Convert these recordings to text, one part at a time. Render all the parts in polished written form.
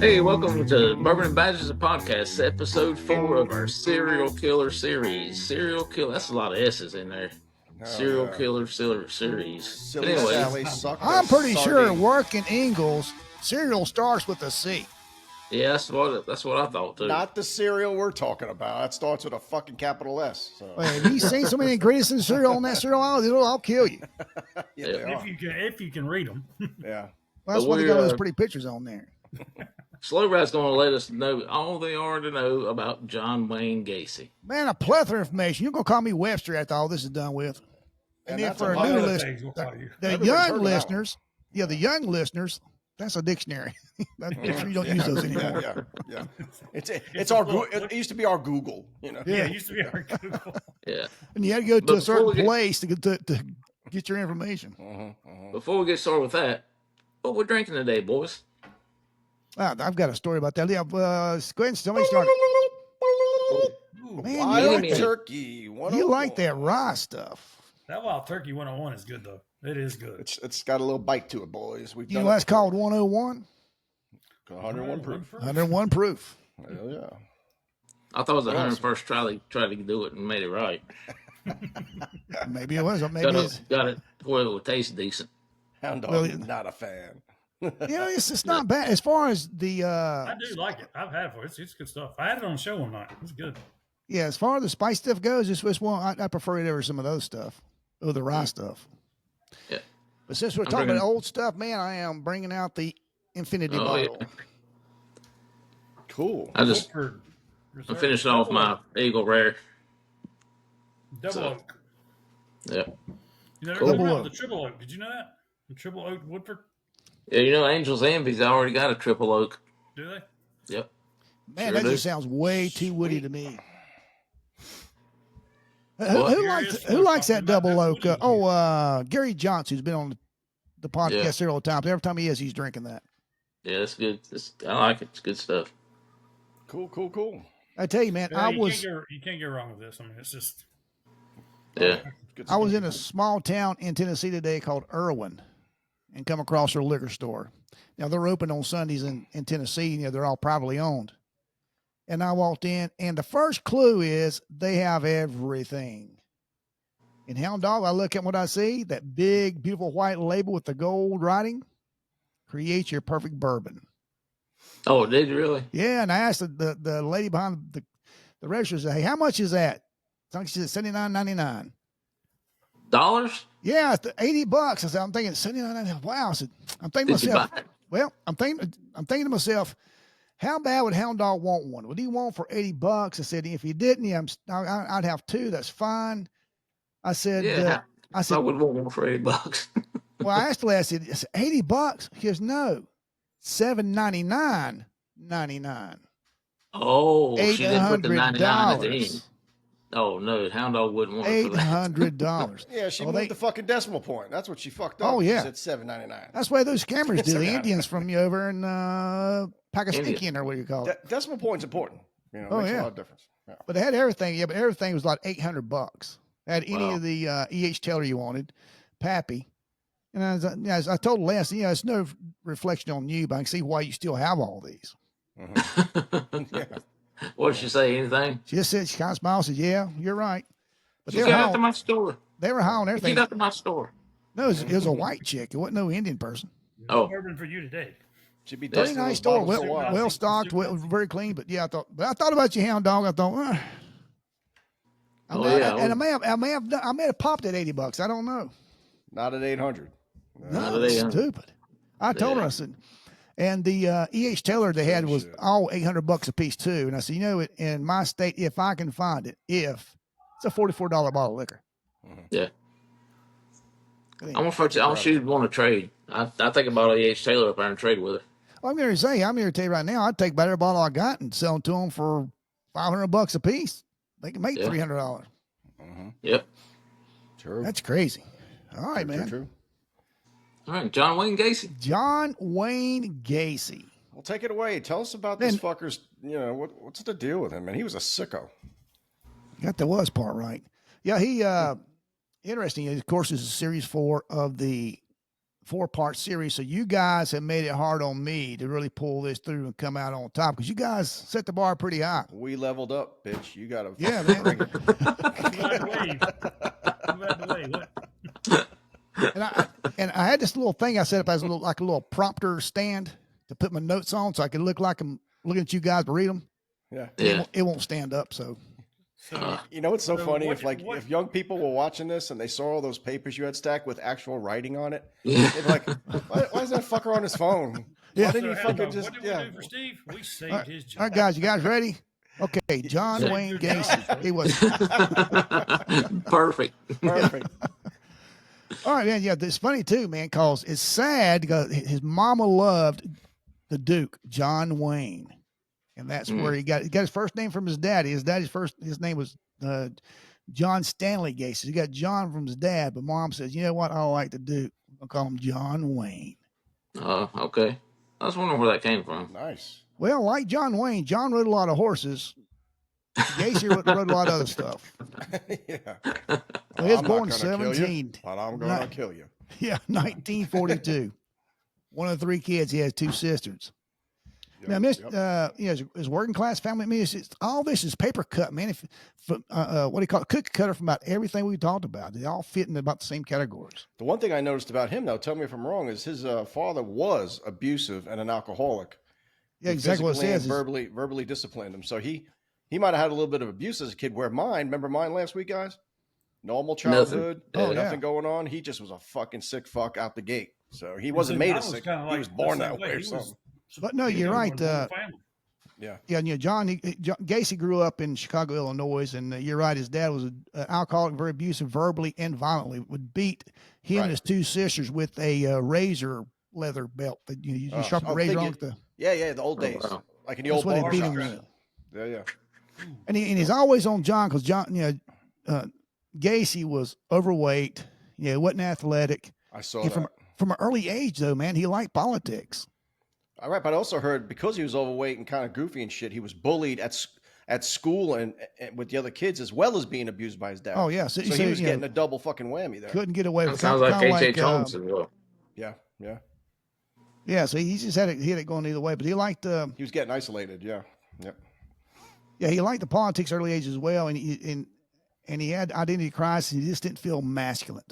Hey, welcome to Bourbon and Badges, a podcast, episode 4 of our serial killer series. Serial killer, that's a lot of S's in there. Hell Serial yeah. killer series. But Silly anyway, Sally sucked I'm a pretty sure sardine. working Ingalls cereal starts with a C. yeah, that's what I thought too. Not the cereal we're talking about. That starts with a fucking capital S. So. Well, have you seen so many ingredients in cereal on that cereal aisle? I'll kill you. Yeah, Yeah. they are. If you can read them. Yeah. Well, that's But why they got we're, those pretty pictures on there. Slow Rat's going to let us know all they are to know about John Wayne Gacy. Man, a plethora of information. You're going to call me Webster after all this is done with. And then that's for a a lot new of listener, we'll call you. the Everybody's heard young of that listeners, the young listeners, that's a dictionary. I'm sure you don't use those anymore. Yeah. It's our it used to be our Google, you know. Yeah, it used to be our Google. Yeah. And you had to go to But a certain before we get- place to get your information. Before we get started with that, what we're drinking today, boys? I've got a story about that. Yeah, go ahead and somebody start. Man, Wild you like- turkey. You like that raw stuff. That Wild Turkey 101 is good, though. It is good. It's got a little bite to it, boys. We've You done know what's called 101? 101 proof. 101 proof. Hell yeah. I thought it was the Awesome. 101st tried to do it and made it right. Maybe it was. Maybe it's. Got it where it would taste decent. Hound dog Well, is not a fan. It's not bad as far as the I do like it. I've had it before. It's good stuff. I had it on the show one night. It's good. as far as the spice stuff goes. This one I prefer it over some of those stuff, or the rye stuff. Yeah. But since we're I'm talking bringing- about old stuff, man, I am bringing out the Infinity Oh, yeah. bottle. Cool. I just Woodford I'm Reserve finishing off Double my Oak. Eagle Rare. Double so- Oak. Yeah. You know, Cool. they're Double coming out Oak. with the Triple Oak. Did you know that? The Triple Oak Woodford? Yeah, you know, Angel's Envy's already got a triple oak. Do they? Yep. Man, Sure that do. just sounds way too woody to me. What? Who likes that double oak? Gary Johnson, who's been on the podcast Yeah. several times. Every time he is, he's drinking that. Yeah, it's good. I like it. It's good stuff. Cool. I tell you, man, Yeah, you can't go wrong with this. I mean, it's just Yeah. Good I was stuff. in a small town in Tennessee today called Irwin and come across their liquor store. Now, they're open on Sundays in Tennessee. They're all privately owned. And I walked in, and the first clue is they have everything. In Hound Dog, I look at what I see, that big, beautiful white label with the gold writing, create your perfect bourbon. Oh, did you really? Yeah, and I asked the lady behind the register, said, hey, how much is that? So she said $79.99. Dollars? Yeah, it's $80. I said, I'm thinking $79.99. Wow. I said, I'm thinking to Did you myself, buy it? well, I'm thinking to myself, how bad would Hound Dog want one? Would he want for $80? I said, if he didn't, yeah, I'd have two. That's fine. I said, Yeah. I I said, would want one for $80. well, I asked the lady, I said, $80? He goes, no, $799.99. Oh, she didn't put the 99 at the $800. end. Oh no, Hound Dog wouldn't want it for that. $800. Yeah, she Oh, moved the fucking decimal point. That's what she fucked up. Oh, yeah. She said $7.99. That's why those scammers do. The $7.99. Indians from you over in Pakistan, or what do you call it? Decimal point's important. You know, it Oh, makes yeah. a lot of difference. Yeah. But they had everything. Yeah, but everything was like $800. Had any Wow. of the E.H. Taylor you wanted, Pappy. And as I told Les, it's no reflection on you, but I can see why you still have all these. Yeah. What did she say? Anything? She just said, she kind of smiled, said, yeah, you're right. But She they were, got high out to on, my store. they were high on She everything. got to my store. No, it was a white chick. It wasn't no Indian person. Oh. bourbon for you today. She'd be Very testing nice those store. bottles for a while. Well stocked, very clean. But yeah, I thought about you, Hound Dog. I thought, I may have popped at $80. I don't know. Not at 800. No, Not at that's 800. stupid. I told her, I said, and the E.H. Taylor they had was all $800 a piece too. And I said, in my state, if I can find it, it's a $44 bottle of liquor. Yeah. I'm gonna shoot want to trade. I think about E.H. Taylor up there and trade with her. I'm going to tell you right now, I'd take about every bottle I got and sell them to them for $500 a piece. They can make Yeah. $300. Yep. True. That's crazy. All right, man. True. All right, John Wayne Gacy. John Wayne Gacy. Well, take it away. Tell us about this fucker's, what's the deal with him, man? He was a sicko. Got the was part right. Yeah, he interesting. Of course, this is series 4 of the 4-part series. So you guys have made it hard on me to really pull this through and come out on top because you guys set the bar pretty high. We leveled up, bitch. You got to man. bring it. You had to wave. You had to wave. What? And I had this little thing I set up as a little prompter stand to put my notes on so I could look like I'm looking at you guys to read them. Yeah. It won't stand up. So you know what's so funny? If young people were watching this and they saw all those papers you had stacked with actual writing on it, they'd be like, why is that fucker on his phone? Why didn't he fucking just? What did we do for Steve? We saved his job. All right, guys, you guys ready? Okay, John Wayne Gacy. He was perfect. All right, man. Yeah, it's funny too, man, because it's sad because his mama loved the Duke, John Wayne. And that's where he got his first name from his daddy. His name was John Stanley Gacy. He got John from his dad, but mom says, you know what? I don't like the Duke. I'll call him John Wayne. Okay. I was wondering where that came from. Nice. Well, like John Wayne, John rode a lot of horses. Gacy rode a lot of other stuff. Yeah. Well, he was born 17. But I'm going to kill you. Yeah, 1942. One of the 3 kids. He has 2 sisters. Now, his working class family. I mean, all this is paper cut, man. What do you call it? Cookie cutter from about everything we talked about. They all fit in about the same categories. The one thing I noticed about him, though, tell me if I'm wrong, is his father was abusive and an alcoholic. Yeah, exactly what it says. Verbally disciplined him. So he might have had a little bit of abuse as a kid. Where remember mine last week, guys? Normal childhood, nothing going on. He just was a fucking sick fuck out the gate. So he wasn't made a sick. He was born that way or something. But no, you're right. Yeah. John Gacy grew up in Chicago, Illinois, and you're right. His dad was an alcoholic, very abusive, verbally and violently. Would beat him and his 2 sisters with a razor leather belt that you sharpen the razor on. The old days, like in the old bar shops. Yeah. And he's always on John because John, Gacy was overweight. Wasn't athletic. I saw that. From an early age, though, man, he liked politics. All right, but I also heard because he was overweight and kind of goofy and shit, he was bullied at school and with the other kids as well as being abused by his dad. Oh yeah, so he was getting a double fucking whammy there. Couldn't get away with it. Sounds like H.H. Holmes as well. Yeah. Yeah, so he just had it going either way, but he liked he was getting isolated. Yeah. Yeah, he liked the politics early age as well, and he had identity crisis. He just didn't feel masculine.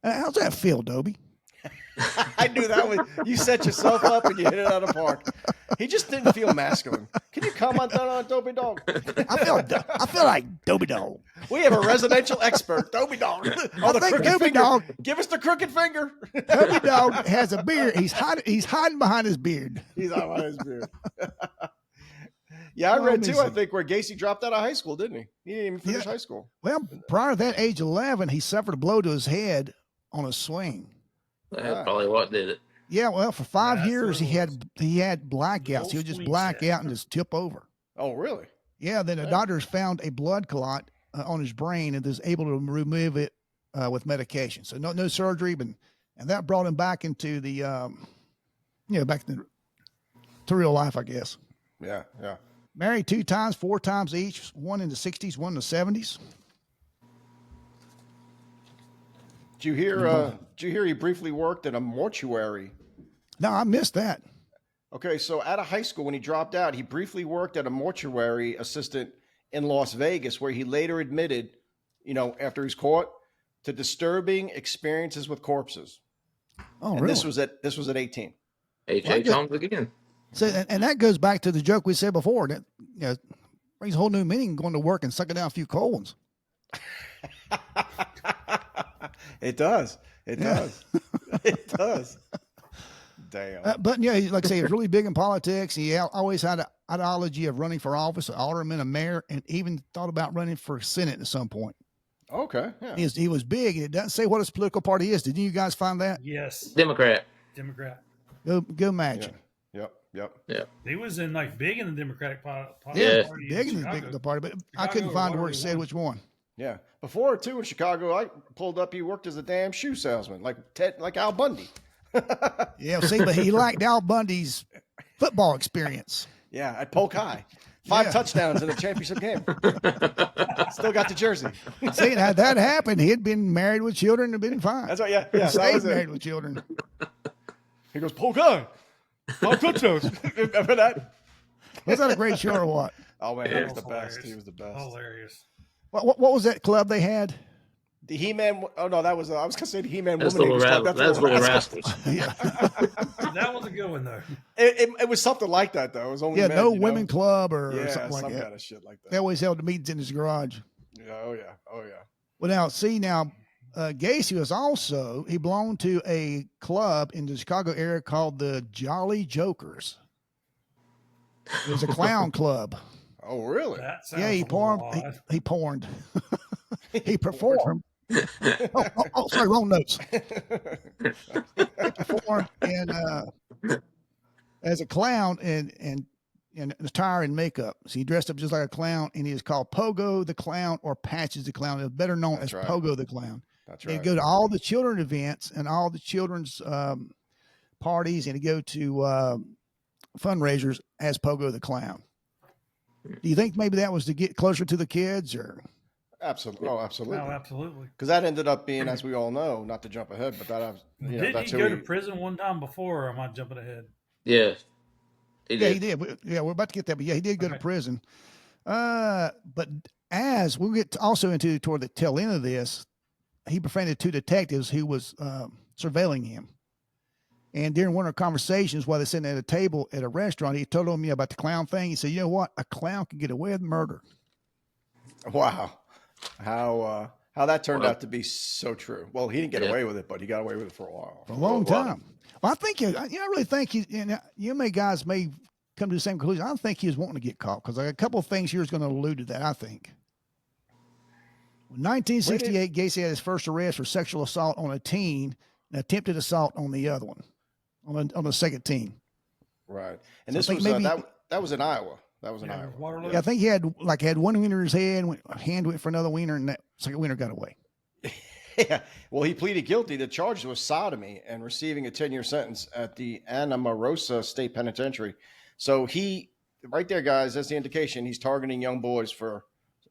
How's that feel, Dobie? I knew that was you set yourself up and you hit it out of the park. He just didn't feel masculine. Can you comment on Dobie Dog? I feel like Dobie Dog. We have a residential expert, Dobie Dog. Dobie Dog. Give us the crooked finger. Dobie Dog has a beard. He's hiding behind his beard. He's hiding behind his beard. Yeah, I read too. I think where Gacy dropped out of high school, didn't he? He didn't even finish high school. Well, prior to that, age 11, he suffered a blow to his head on a swing. That's probably what did it. Yeah, well, for 5 years he had blackouts. He would just black out and just tip over. Oh, really? Yeah. Then the doctors found a blood clot on his brain and was able to remove it with medication. So no surgery, and that brought him back into the back to real life, I guess. Yeah. Married 2 times, 4 times each. One in the 60s, one in the 70s. Did you hear he briefly worked in a mortuary? No, I missed that. Okay, so out of high school, when he dropped out, he briefly worked at a mortuary assistant in Las Vegas, where he later admitted, after he's caught, to disturbing experiences with corpses. Oh, and really? This was at 18. H.H. Holmes again. So, and that goes back to the joke we said before. That brings a whole new meaning going to work and sucking down a few cold ones. It does. It does. Damn. But like I say, he was really big in politics. He always had an ideology of running for office, an alderman, a mayor, and even thought about running for Senate at some point. Okay. Yeah. He was big, and it doesn't say what his political party is. Didn't you guys find that? Yes. Democrat. Go Magic. Yep. He was big in the Democratic party. Yeah, big in the party, but I couldn't find where it said which one. Yeah. Before, too, in Chicago, I pulled up, he worked as a damn shoe salesman, like Al Bundy. Yeah, see, but he liked Al Bundy's football experience. Yeah, at Polk High. 5 touchdowns in a championship game. Still got the jersey. See, had that happened, he'd been married with children and been fine. That's right. Yeah. That Stayed was married it. with children. He goes, Paul Guy, 5 touchdowns. Remember that? Was that a great show or what? Oh man, Yeah, he was the hilarious. best. He was the best. Hilarious. What was that club they had? The He-Man. Oh no, that was. I was gonna say the He-Man That's Woman. That's Little Rascals. Yeah, That was a good one though. It was something like that though. It was only yeah, men, no you know? women club or Yeah, something like some that. kind of shit like that. They always held the meetings in his garage. Yeah. Oh yeah. Oh yeah. Well, now, Gacy was also, he belonged to a club in the Chicago area called the Jolly Jokers. It was a clown club. Oh really? That sounds Yeah, he porned. He porned. He performed. Sorry, wrong notes. He performed as a clown in attire and makeup. So he dressed up just like a clown, and he was called Pogo the Clown or Patches the Clown. It was better known as Pogo the Clown. That's right. He'd go to all the children events and all the children's parties, and he'd go to fundraisers as Pogo the Clown. Do you think maybe that was to get closer to the kids, or? Absolutely. Oh, absolutely. No, absolutely. Because that ended up being, as we all know, not to jump ahead, but Didn't that's he who go to prison one time before, or am I jumping ahead? Yeah. He did. We're about to get that, but yeah, he did go to prison. But as we'll get also into toward the tail end of this, he befriended 2 detectives who was surveilling him. And during one of our conversations while they're sitting at a table at a restaurant, he told them about the clown thing. He said, "You know what? A clown can get away with murder." Wow. How that turned out to be so true. Well, he didn't get away with it, but he got away with it for a while. For a long time. Well, I think, I really think guys may come to the same conclusion. I don't think he was wanting to get caught because a couple of things here is going to allude to that, I think. In 1968, Gacy had his first arrest for sexual assault on a teen and attempted assault on the other one, on the second teen. Right. And So this I was, think that was in Iowa. That was in Iowa. Waterloo. Yeah, I think he had one wiener in his head, hand went for another wiener, and that second wiener got away. Yeah. Well, he pleaded guilty. The charge was sodomy and receiving a 10-year sentence at the Anamosa State Penitentiary. So he, right there, guys, that's the indication he's targeting young boys for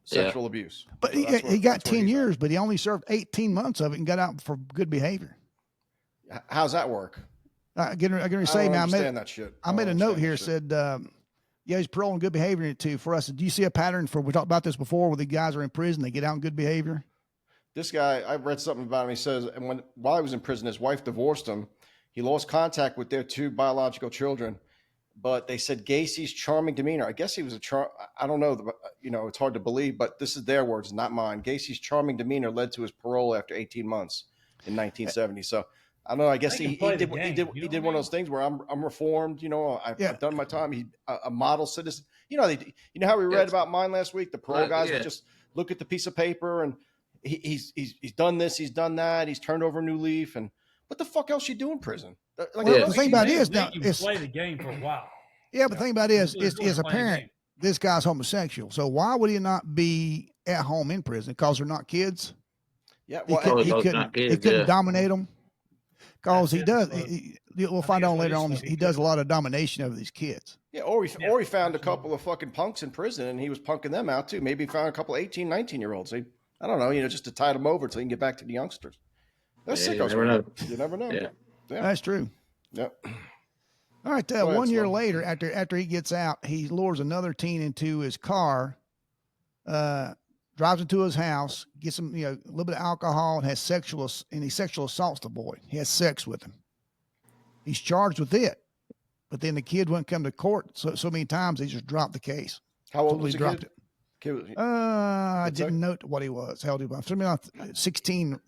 sexual abuse. But So he got 10 years, but he only served 18 months of it and got out for good behavior. How's that work? I get to say, I don't man, understand that shit. I made a note here, said, yeah, he's parole and good behavior too. For us, do you see a pattern we talked about this before where the guys are in prison, they get out in good behavior? This guy, I read something about him. He says, and while he was in prison, his wife divorced him. He lost contact with their 2 biological children, but they said Gacy's charming demeanor. I guess he was I don't know. It's hard to believe, but this is their words, not mine. Gacy's charming demeanor led to his parole after 18 months in 1970. So I don't know. I guess he did one of those things where I'm reformed. I've done my time. He's a model citizen. You know how we read about mine last week. The parole guys would just look at the piece of paper and he's done this, he's done that, he's turned over a new leaf. And what the fuck else you do in prison? The thing about it is now you play the game for a while. Yeah, but the thing about it is apparent this guy's homosexual. So why would he not be at home in prison? Because they're not kids. Yeah, well, he couldn't dominate them. Because he does. We'll find out later on. He does a lot of domination over these kids. Yeah, or he found a couple of fucking punks in prison and he was punking them out too. Maybe he found a couple of 18, 19-year-olds. I don't know, just to tide them over so he can get back to the youngsters. That's sickos. You never know. Yeah, that's true. Yep. All right. 1 year later, after he gets out, he lures another teen into his car, drives into his house, gets him, a little bit of alcohol, and he sexual assaults the boy. He has sex with him. He's charged with it, but then the kid wouldn't come to court so many times. He just dropped the case. How old was the kid? I didn't note what he was. How old he was? 16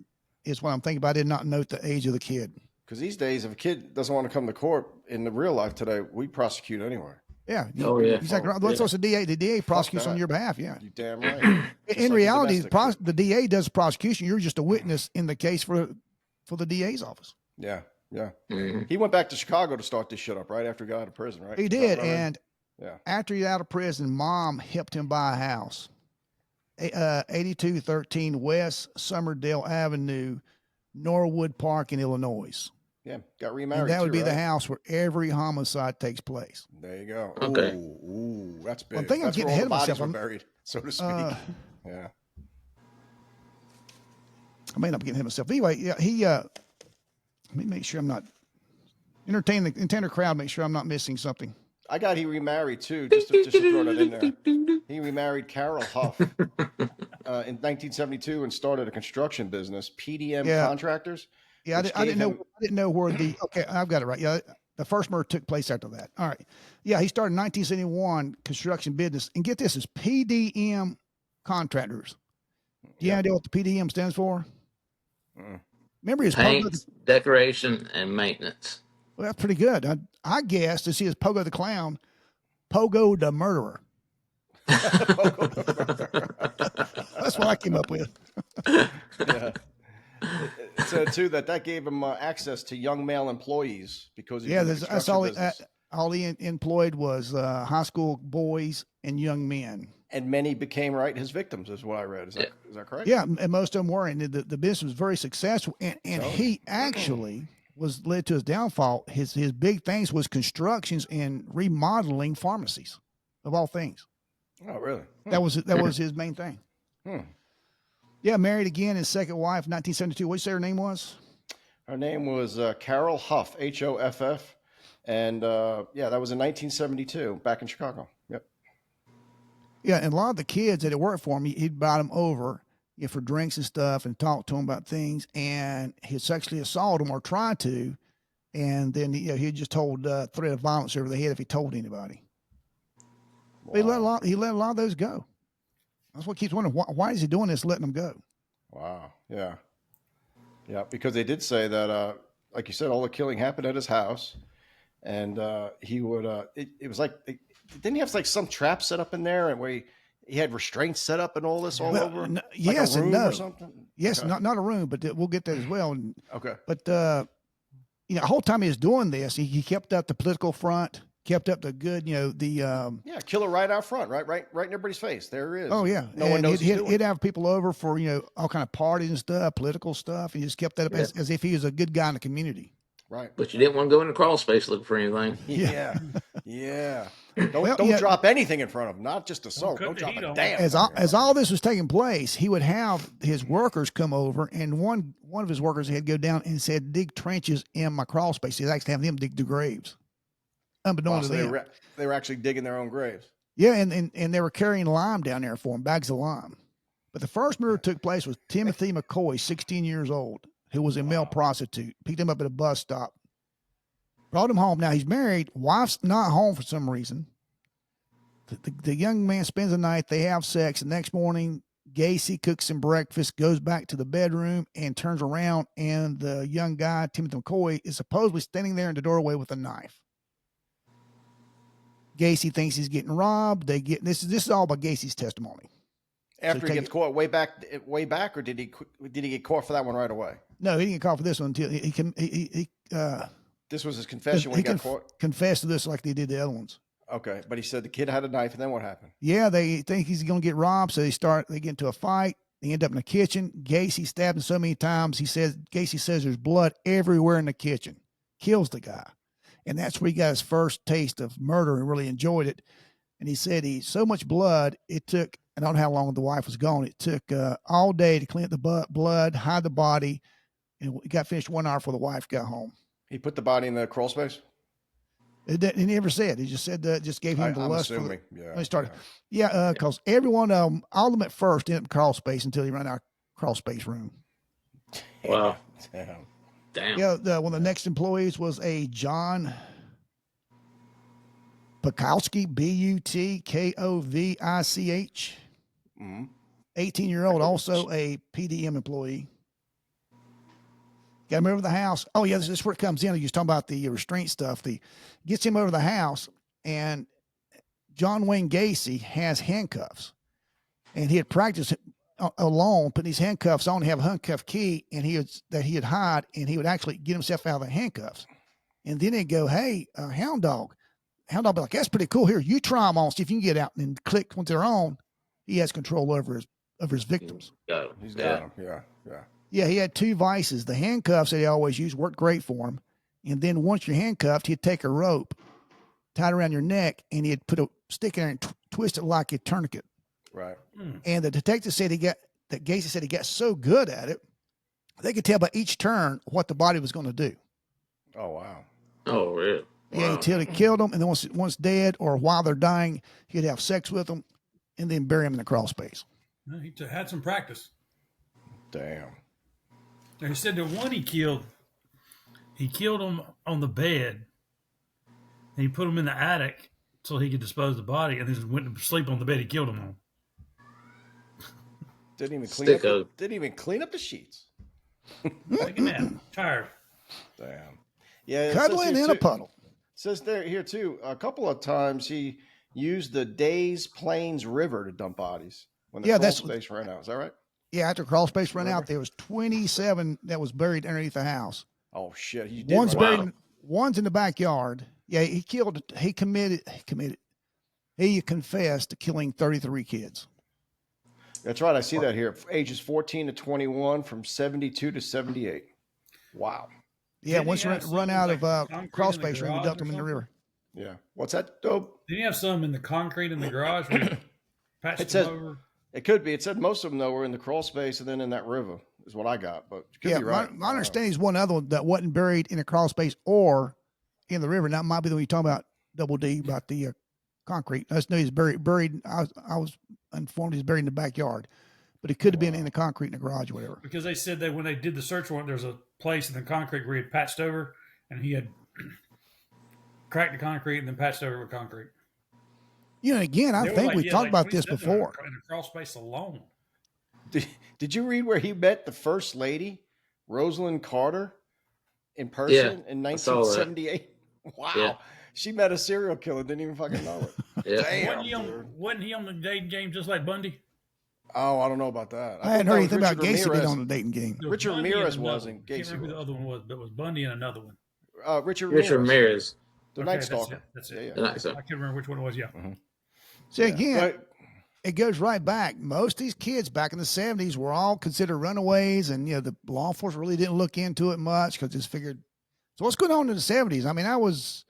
is what I'm thinking about. I did not note the age of the kid. Because these days, if a kid doesn't want to come to court in the real life today, we prosecute anyway. Yeah. Exactly. That's what's the DA. The DA prosecutes on your behalf. Yeah. You damn right. In reality, the DA does the prosecution. You're just a witness in the case for the DA's office. Yeah. Yeah. Mm-hmm. He went back to Chicago to start this shit up right after he got out of prison, right? He did. And after he got out of prison, Mom helped him buy a house. 8213 West Summerdale Avenue, Norwood Park in Illinois. Yeah, got remarried. And that would be right? the house where every homicide takes place. There you go. Okay. Ooh, that's big. Well, I think I'm that's getting where all ahead the of bodies myself. were buried, so to speak. Yeah. I may not be getting ahead of myself. Anyway, yeah, let me make sure I'm not entertain the intended crowd. Make sure I'm not missing something. I got he remarried too, just to throw that in there. He remarried Carol Huff in 1972 and started a construction business, PDM Contractors. Yeah, I didn't know where the. Okay, I've got it right. Yeah, the first murder took place after that. All right. Yeah, he started in 1971 construction business, and get this, is PDM Contractors. Do you have idea what the PDM stands for? Remember his paint, decoration, and maintenance. Well, that's pretty good. I guess to see his Pogo the Clown, Pogo the Murderer. That's what I came up with. Yeah. It said too that gave him access to young male employees because that's all he employed was high school boys and young men. And many became his victims, is what I read. Is that correct? Yeah, and most of them were, and the business was very successful. And he actually was led to his downfall. His big things was constructions and remodeling pharmacies, of all things. Oh, really? That was his main thing. Yeah, married again, his second wife, 1972. What did you say her name was? Her name was Carol Huff, Hoff, and that was in 1972, back in Chicago. Yep. Yeah, and a lot of the kids that had worked for him, he'd brought them over for drinks and stuff and talk to them about things, and he'd sexually assault them or try to, and then he just told threat of violence over the head if he told anybody. Wow. He let a lot of those go. That's what keeps wondering, why is he doing this, letting them go? Wow. Yeah. Yeah, because they did say that, like you said, all the killing happened at his house, and he would. It was like, didn't he have like some trap set up in there, and where he had restraints set up and all this all over? No, yes like a room and no. Or something? Yes, okay. not a room, but we'll get that as well. Okay. But the whole time he was doing this, he kept up the political front. Kept up the good, killer right out front, right in everybody's face. There it is. Oh yeah, no one knows. He'd have people over for all kind of parties and stuff, political stuff. He just kept that up as if he was a good guy in the community. Right. But you didn't want to go in the crawl space looking for anything. Yeah. Don't drop anything in front of him. Not just assault. Don't drop a damn. As all this was taking place, he would have his workers come over, and one of his workers had to go down and said, "Dig trenches in my crawl space." He'd actually have them dig the graves. Unbeknownst to them. They were actually digging their own graves. Yeah, and they were carrying lime down there for him, bags of lime. But the first murder took place with Timothy McCoy, 16 years old, who was a male prostitute. Picked him up at a bus stop. Brought him home. Now, he's married. Wife's not home for some reason. The young man spends the night. They have sex. The next morning, Gacy cooks him breakfast, goes back to the bedroom, and turns around, and the young guy, Timothy McCoy, is supposedly standing there in the doorway with a knife. Gacy thinks he's getting robbed. This is all by Gacy's testimony. After he gets caught way back, or did he get caught for that one right away? No, he didn't get caught for this one until this was his confession when he got caught. Confessed to this like they did the other ones. Okay, but he said the kid had a knife, and then what happened? Yeah, they think he's going to get robbed, so they get into a fight. They end up in the kitchen. Gacy stabbed him so many times. Gacy says there's blood everywhere in the kitchen. Kills the guy. And that's where he got his first taste of murder and really enjoyed it. And he said so much blood, it took, I don't know how long the wife was gone. It took all day to clean up the blood, hide the body. And it got finished 1 hour before the wife got home. He put the body in the crawl space? He never said. He just said just gave him the lust. Assuming, he started. Yeah, because every one of them, all of them at first ended up in crawl space until he ran out of crawl space room. Wow. Damn. Yeah, one of the next employees was a John Bukowski, Butkovich, 18-year-old, also a PDM employee. Got him over the house. Oh, yeah, this is where it comes in. He was talking about the restraint stuff. Gets him over the house, and John Wayne Gacy has handcuffs. And he had practiced alone, putting these handcuffs on, have a handcuff key, and he'd hide, and he would actually get himself out of the handcuffs. And then he'd go, "Hey, hound dog be like, that's pretty cool. Here, you try them on, see if you can get out." And then click once they're on, he has control over his victims. He's got them. Yeah. Yeah, he had two vices. The handcuffs that he always used worked great for him. And then once you're handcuffed, he'd take a rope, tie it around your neck, and he'd put a stick in there and twist it like a tourniquet. Right. And the detective said Gacy said he got so good at it, they could tell by each turn what the body was going to do. Oh, wow. Oh, really? Wow. Yeah, until he killed them, and then once dead or while they're dying, he'd have sex with them and then bury them in the crawl space. He had some practice. Damn. And he said the one he killed him on the bed, and he put him in the attic so he could dispose of the body, and then just went to sleep on the bed he killed him on. Didn't even clean up the sheets. Take a nap. Tired. Damn. Yeah. Cuddling in a puddle. It says here too, a couple of times he used the Des Plaines River to dump bodies when the crawl space ran out. Is that right? Yeah, after crawl space ran out, there was 27 that was buried underneath the house. Oh shit! One's in the backyard. Yeah, he confessed to killing 33 kids. That's right. I see that here. Ages 14 to 21, from 72 to 78. Wow. Yeah, once you run out of crawl space, we dumped them in the river. Yeah. What's that, Dope? Did you have some in the concrete in the garage? Where you patched them over? It could be. It said most of them, though, were in the crawl space and then in that river is what I got. But you could be right. My understanding is one other one that wasn't buried in a crawl space or in the river. Now, that might be the one you're talking about, Double D, about the concrete. I just know he's buried. I was informed he's buried in the backyard. But it could have been in the concrete in the garage or whatever. Because they said that when they did the search warrant, there's a place in the concrete where he had patched over, and he had cracked the concrete and then patched over with concrete. You know, again, I think we talked about this before. In the crawl space alone. Did you read where he met the first lady, Rosalind Carter, in person in 1978? Wow. Yeah. She met a serial killer, didn't even fucking know it. Yeah. Wasn't he on the dating game just like Bundy? Oh, I don't know about that. I hadn't heard anything about Gacy being on the dating game. Richard Ramirez wasn't. I can't remember who the other one was, but it was Bundy and another one. Richard Ramirez. The Night Stalker. That's it. The Night Stalker. I can't remember which one it was. Yeah. Mm-hmm. So again, it goes right back. Most of these kids back in the 70s were all considered runaways, and the law enforcement really didn't look into it much because just figured. So what's going on in the 70s? I mean, I was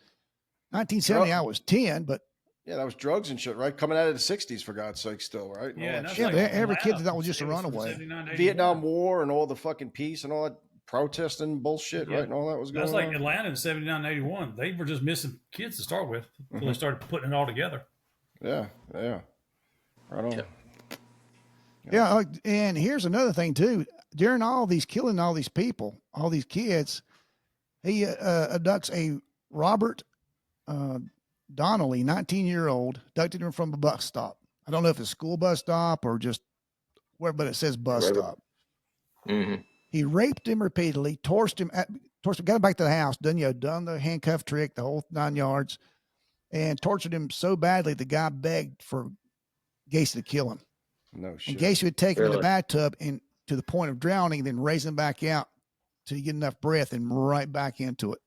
1970. I was 10, but yeah, that was drugs and shit, right? Coming out of the 60s, for God's sake, still, right? Every kid that was just a runaway. Vietnam War and all the fucking peace and all that protesting bullshit, right? And all that was going on. That's like Atlanta in 79, 81. They were just missing kids to start with until they started putting it all together. Yeah. Right on. Yeah, and here's another thing, too. During all these killing all these people, all these kids, he abducts a Robert Donnelly, 19-year-old, abducted him from a bus stop. I don't know if it's a school bus stop or just where, but it says bus stop. Mm-hmm. He raped him repeatedly, got him back to the house, done the handcuff trick, the whole 9 yards, and tortured him so badly the guy begged for Gacy to kill him. No shit. And Gacy would take him in the bathtub and to the point of drowning, then raise him back out till you get enough breath and right back into it.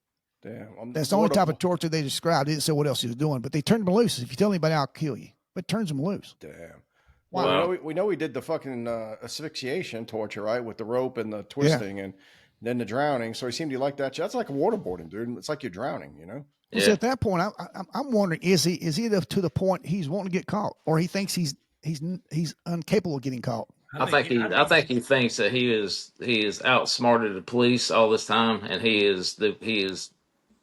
Damn. That's the only type of torture they described. They didn't say what else he was doing, but they turned him loose. If you tell anybody, I'll kill you. But it turns him loose. Damn. Wow. Well, we know he did the fucking asphyxiation torture, right? With the rope and the twisting and then the drowning. So he seemed to like that. That's like waterboarding, dude. It's like you're drowning, Yeah. So at that point, I'm wondering, is he to the point he's wanting to get caught, or he thinks he's incapable of getting caught? I think he thinks that he is outsmarted the police all this time, and he is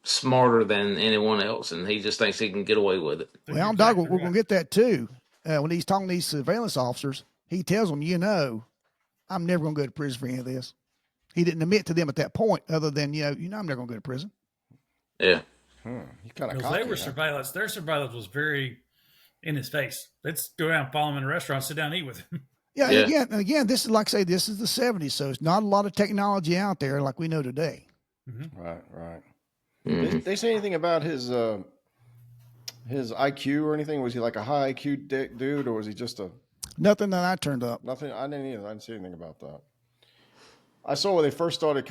smarter than anyone else, and he just thinks he can get away with it. Well, Doug, we're going to get that too. When he's talking to these surveillance officers, he tells them, I'm never going to go to prison for any of this. He didn't admit to them at that point, other than, I'm never going to go to prison. Yeah. He kind of they were surveillance. Their surveillance was very in his face. Let's go around, follow him in a restaurant, sit down and eat with him. Yeah. Again, this is like I say, this is the 70s, so it's not a lot of technology out there like we know today. Mm-hmm. Right. Mm-hmm. They say anything about his IQ or anything? Was he like a high IQ dude, or was he just nothing that I turned up? Nothing. I didn't either. I didn't see anything about that. I saw where they first started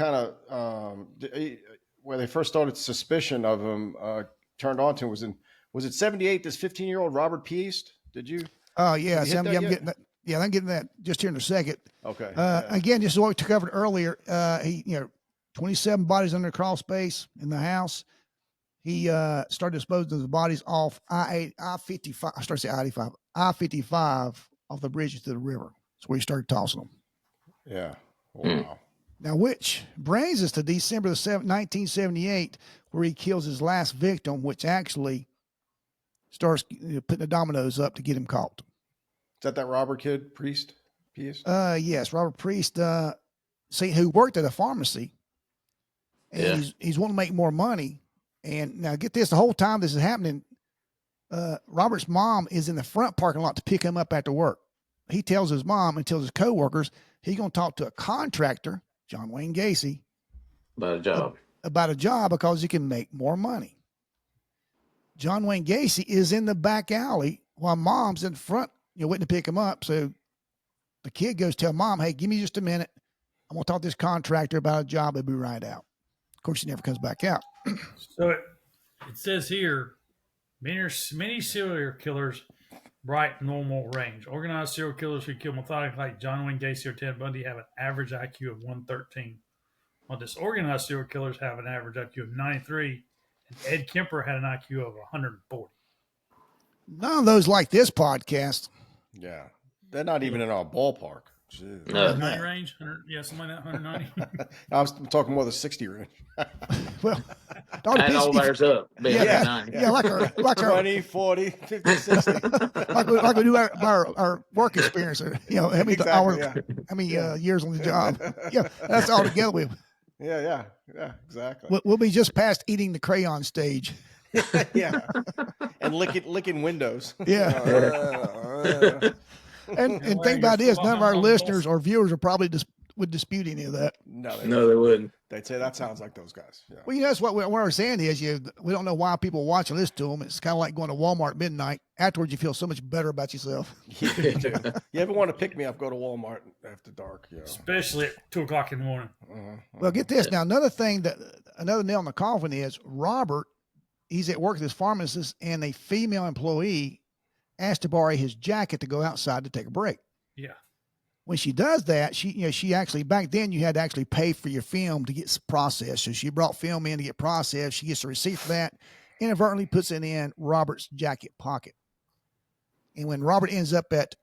suspicion of him turned on to him was it 78? This 15-year-old Robert Piest? Did you? Oh yeah, I'm getting that. Yeah, I'm getting that just here in a second. Okay. Again, just as what we covered earlier, he 27 bodies under crawl space in the house. He started disposing of the bodies off I-55. I started to say I-85. I-55 off the bridges to the river. That's where he started tossing them. Yeah. Wow. Now, which brings us to December 1978, where he kills his last victim, which actually starts putting the dominoes up to get him caught. Is that Robert kid, Priest? P.S.? Yes, Robert Priest, who worked at a pharmacy, and he's wanting to make more money. And now get this, the whole time this is happening, Robert's mom is in the front parking lot to pick him up after work. He tells his mom and tells his coworkers he's going to talk to a contractor, John Wayne Gacy, about a job because he can make more money. John Wayne Gacy is in the back alley while mom's in front, waiting to pick him up. So the kid goes tell mom, hey, give me just a minute. I'm going to talk to this contractor about a job. He'll be right out. Of course, he never comes back out. So it says here, many serial killers, bright, normal range. Organized serial killers who kill methodically like John Wayne Gacy or Ted Bundy have an average IQ of 113. While disorganized serial killers have an average IQ of 93, and Ed Kemper had an IQ of 140. None of those like this podcast. Yeah. They're not even in our ballpark. Jeez. 190 range? Something like that, 190? I was talking more the 60 range. Well, and all bears up. Yeah, like our 20, 40, 50, 60. like we do our work experience. How many hours, how many years on the job. Yeah, that's all together. Yeah, exactly. We'll be just past eating the crayon stage. Yeah, and licking windows. Yeah. And think about this, none of our listeners or viewers are probably would dispute any of that. No, they wouldn't. They'd say that sounds like those guys. Yeah. Well, that's what we're saying is we don't know why people watch and listen to them. It's kind of like going to Walmart at midnight. Afterwards, you feel so much better about yourself. You ever want to pick me up, go to Walmart after dark. Especially at 2 o'clock in the morning. Well, get this. Now, another nail in the coffin is Robert, he's at work with his pharmacist, and a female employee asked to borrow his jacket to go outside to take a break. Yeah. When she does that, she actually, back then you had to actually pay for your film to get processed. So she brought film in to get processed. She gets a receipt for that, inadvertently puts it in Robert's jacket pocket. And when Robert ends up at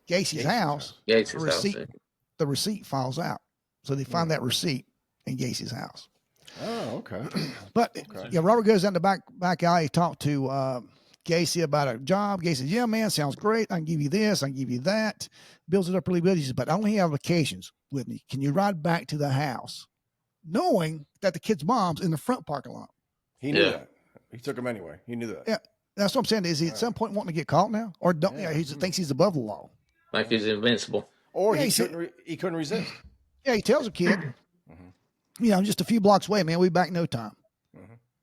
Gacy's house, the receipt falls out. So they find that receipt in Gacy's house. Oh, okay. But Robert goes down the back alley, he talked to Gacy about a job. Gacy says, yeah, man, sounds great. I can give you this. I can give you that. Builds it up really good. He says, but I only have vacations with me. Can you ride back to the house? Knowing that the kid's mom's in the front parking lot. He knew that. He took him anyway. He knew that. Yeah. That's what I'm saying. Is he at some point wanting to get caught now? Or don't? Yeah, he thinks he's above the law. Like he's invincible. Or he couldn't resist. Yeah, he tells a kid, I'm just a few blocks away, man. We'll be back in no time.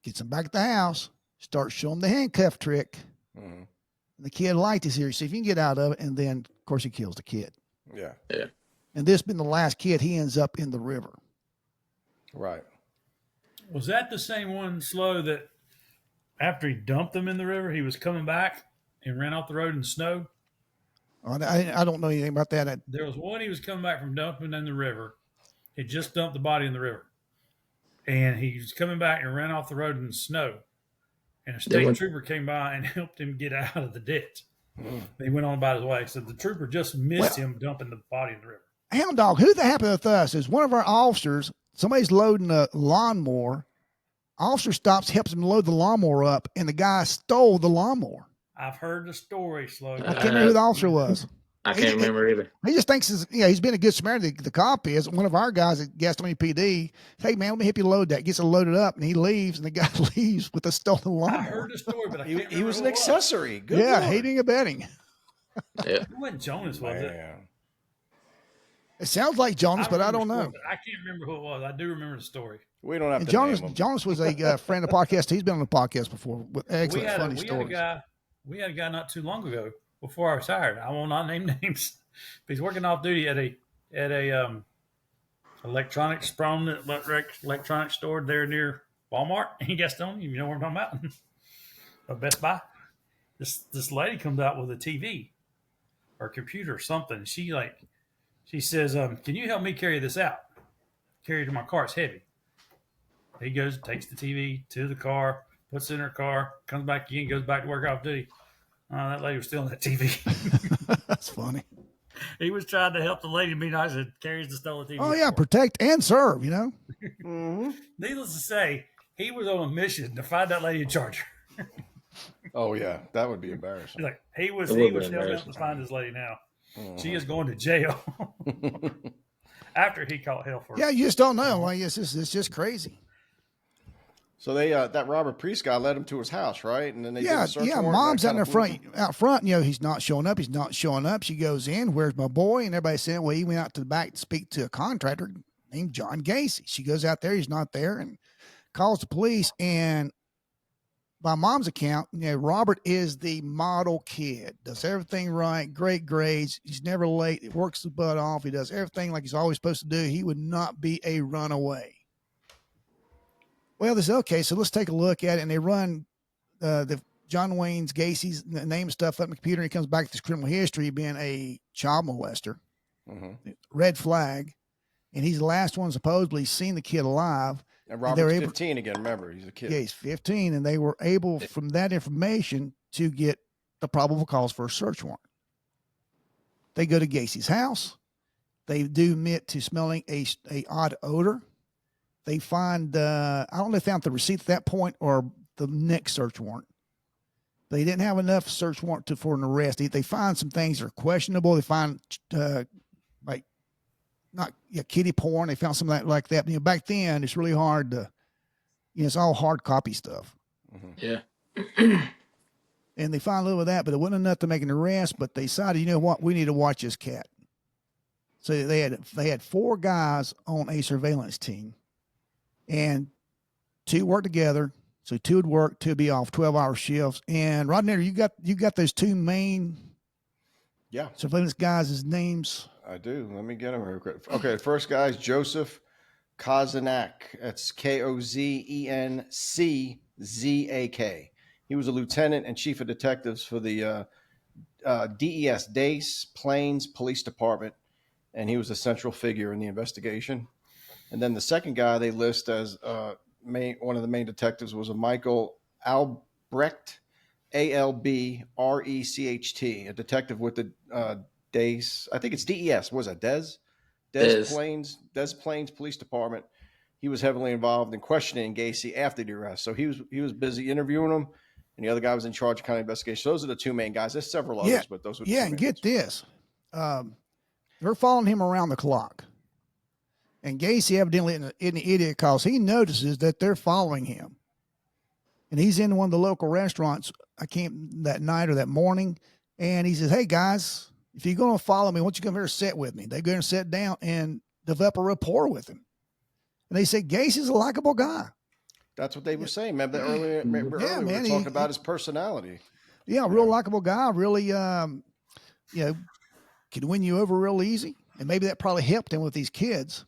Gets him back at the house. Start showing him the handcuff trick. And the kid liked this here. See if you can get out of it. And then, of course, he kills the kid. Yeah. And this being the last kid, he ends up in the river. Right. Was that the same one, Slow, that after he dumped them in the river, he was coming back and ran off the road in the snow? I don't know anything about that. There was one he was coming back from dumping in the river. He just dumped the body in the river. And he was coming back and ran off the road in the snow. And a state trooper came by and helped him get out of the ditch. He went on about his way. So the trooper just missed him dumping the body in the river. Hound dog, who that happened with us is one of our officers. Somebody's loading a lawnmower. Officer stops, helps him load the lawnmower up, and the guy stole the lawnmower. I've heard the story, Slow. I can't remember who the officer was. I can't remember either. He just thinks he's been a good Samaritan. The cop is one of our guys at Gastonia PD. Hey man, let me help you load that. Gets it loaded up, and he leaves, and the guy leaves with a stolen lawnmower. I heard the story, but he was an accessory. Good Lord. Hating and abetting. Yeah, it wasn't Jonas, was it? It sounds like Jonas, but I don't know. I can't remember who it was. I do remember the story. We don't have to Jonas. name him. Jonas was a friend of the podcast. He's been on the podcast before with excellent, funny stories. We had a guy not too long ago before I retired. I will not name names. But he's working off duty at a electronics store there near Walmart. He gets on. You know what I'm talking about? Or Best Buy. This lady comes out with a TV or computer or something. She says, "Can you help me carry this out?" carry it to my car. It's heavy. He goes, takes the TV to the car, puts it in her car, comes back again, goes back to work off duty. That lady was stealing that TV. That's funny. He was trying to help the lady be nice and carries the stolen TV. Oh, yeah, protect and serve, you know? Mm-hmm. Needless to say, he was on a mission to find that lady and charge her. Oh, yeah, that would be embarrassing. Like he was helping out to find this lady now. Mm-hmm. She is going to jail after he caught hell for her. Yeah, you just don't know. Like, it's just crazy. So they that Robert Priest guy led him to his house, right? And then they did a search warrant. Mom's out front. You know, he's not showing up. She goes in. Where's my boy? And everybody's saying, well, he went out to the back to speak to a contractor named John Gacy. She goes out there. He's not there, and calls the police. And by Mom's account, you know, Robert is the model kid. Does everything right. Great grades. He's never late. He works his butt off. He does everything like he's always supposed to do. He would not be a runaway. Well, they said, okay, so let's take a look at it. And they run the John Wayne Gacy's name and stuff up in the computer. And he comes back to his criminal history being a child molester, red flag. And he's the last one supposedly seen the kid alive. And Robert's 15 again, remember, he's a kid. Yeah, he's 15. And they were able, from that information, to get the probable cause for a search warrant. They go to Gacy's house. They do admit to smelling a odd odor. They find, I don't know if they found the receipt at that point or the next search warrant. They didn't have enough search warrant for an arrest. They find some things that are questionable. They find, kiddie porn. They found something like that. You know, back then, it's really hard to, you know, it's all hard copy stuff. Yeah. And they find a little of that, but it wasn't enough to make an arrest. But they decided, you know what, we need to watch this cat. So they had 4 guys on a surveillance team. And 2 work together. So 2 would work, 2 would be off, 12-hour shifts. And Rodney, you got those 2 main surveillance guys' names? I do. Let me get them real quick. Okay, the first guy is Joseph Kozenak. That's Kozenczak. He was a lieutenant and chief of detectives for the DES, Dace Plains Police Department, and he was a central figure in the investigation. And then the second guy they list as one of the main detectives was a Michael Albrecht, Albrecht, a detective with the DES. I think it's DES. What was that? Des Plains Police Department. He was heavily involved in questioning Gacy after the arrest. So he was busy interviewing him, and the other guy was in charge of county investigation. Those are the 2 main guys. There's several others, but those are the 2 main and get ones. this. They're following him around the clock. And Gacy evidently isn't an idiot because he notices that they're following him. And he's in one of the local restaurants, that night or that morning. And he says, hey, guys, if you're going to follow me, why don't you come here and sit with me? They go and sit down and develop a rapport with him. And they say, Gacy's a likable guy. That's what they were saying. Remember earlier we were talking about his personality. Yeah, real likable guy. Really, can win you over real easy. And maybe that probably helped him with these kids.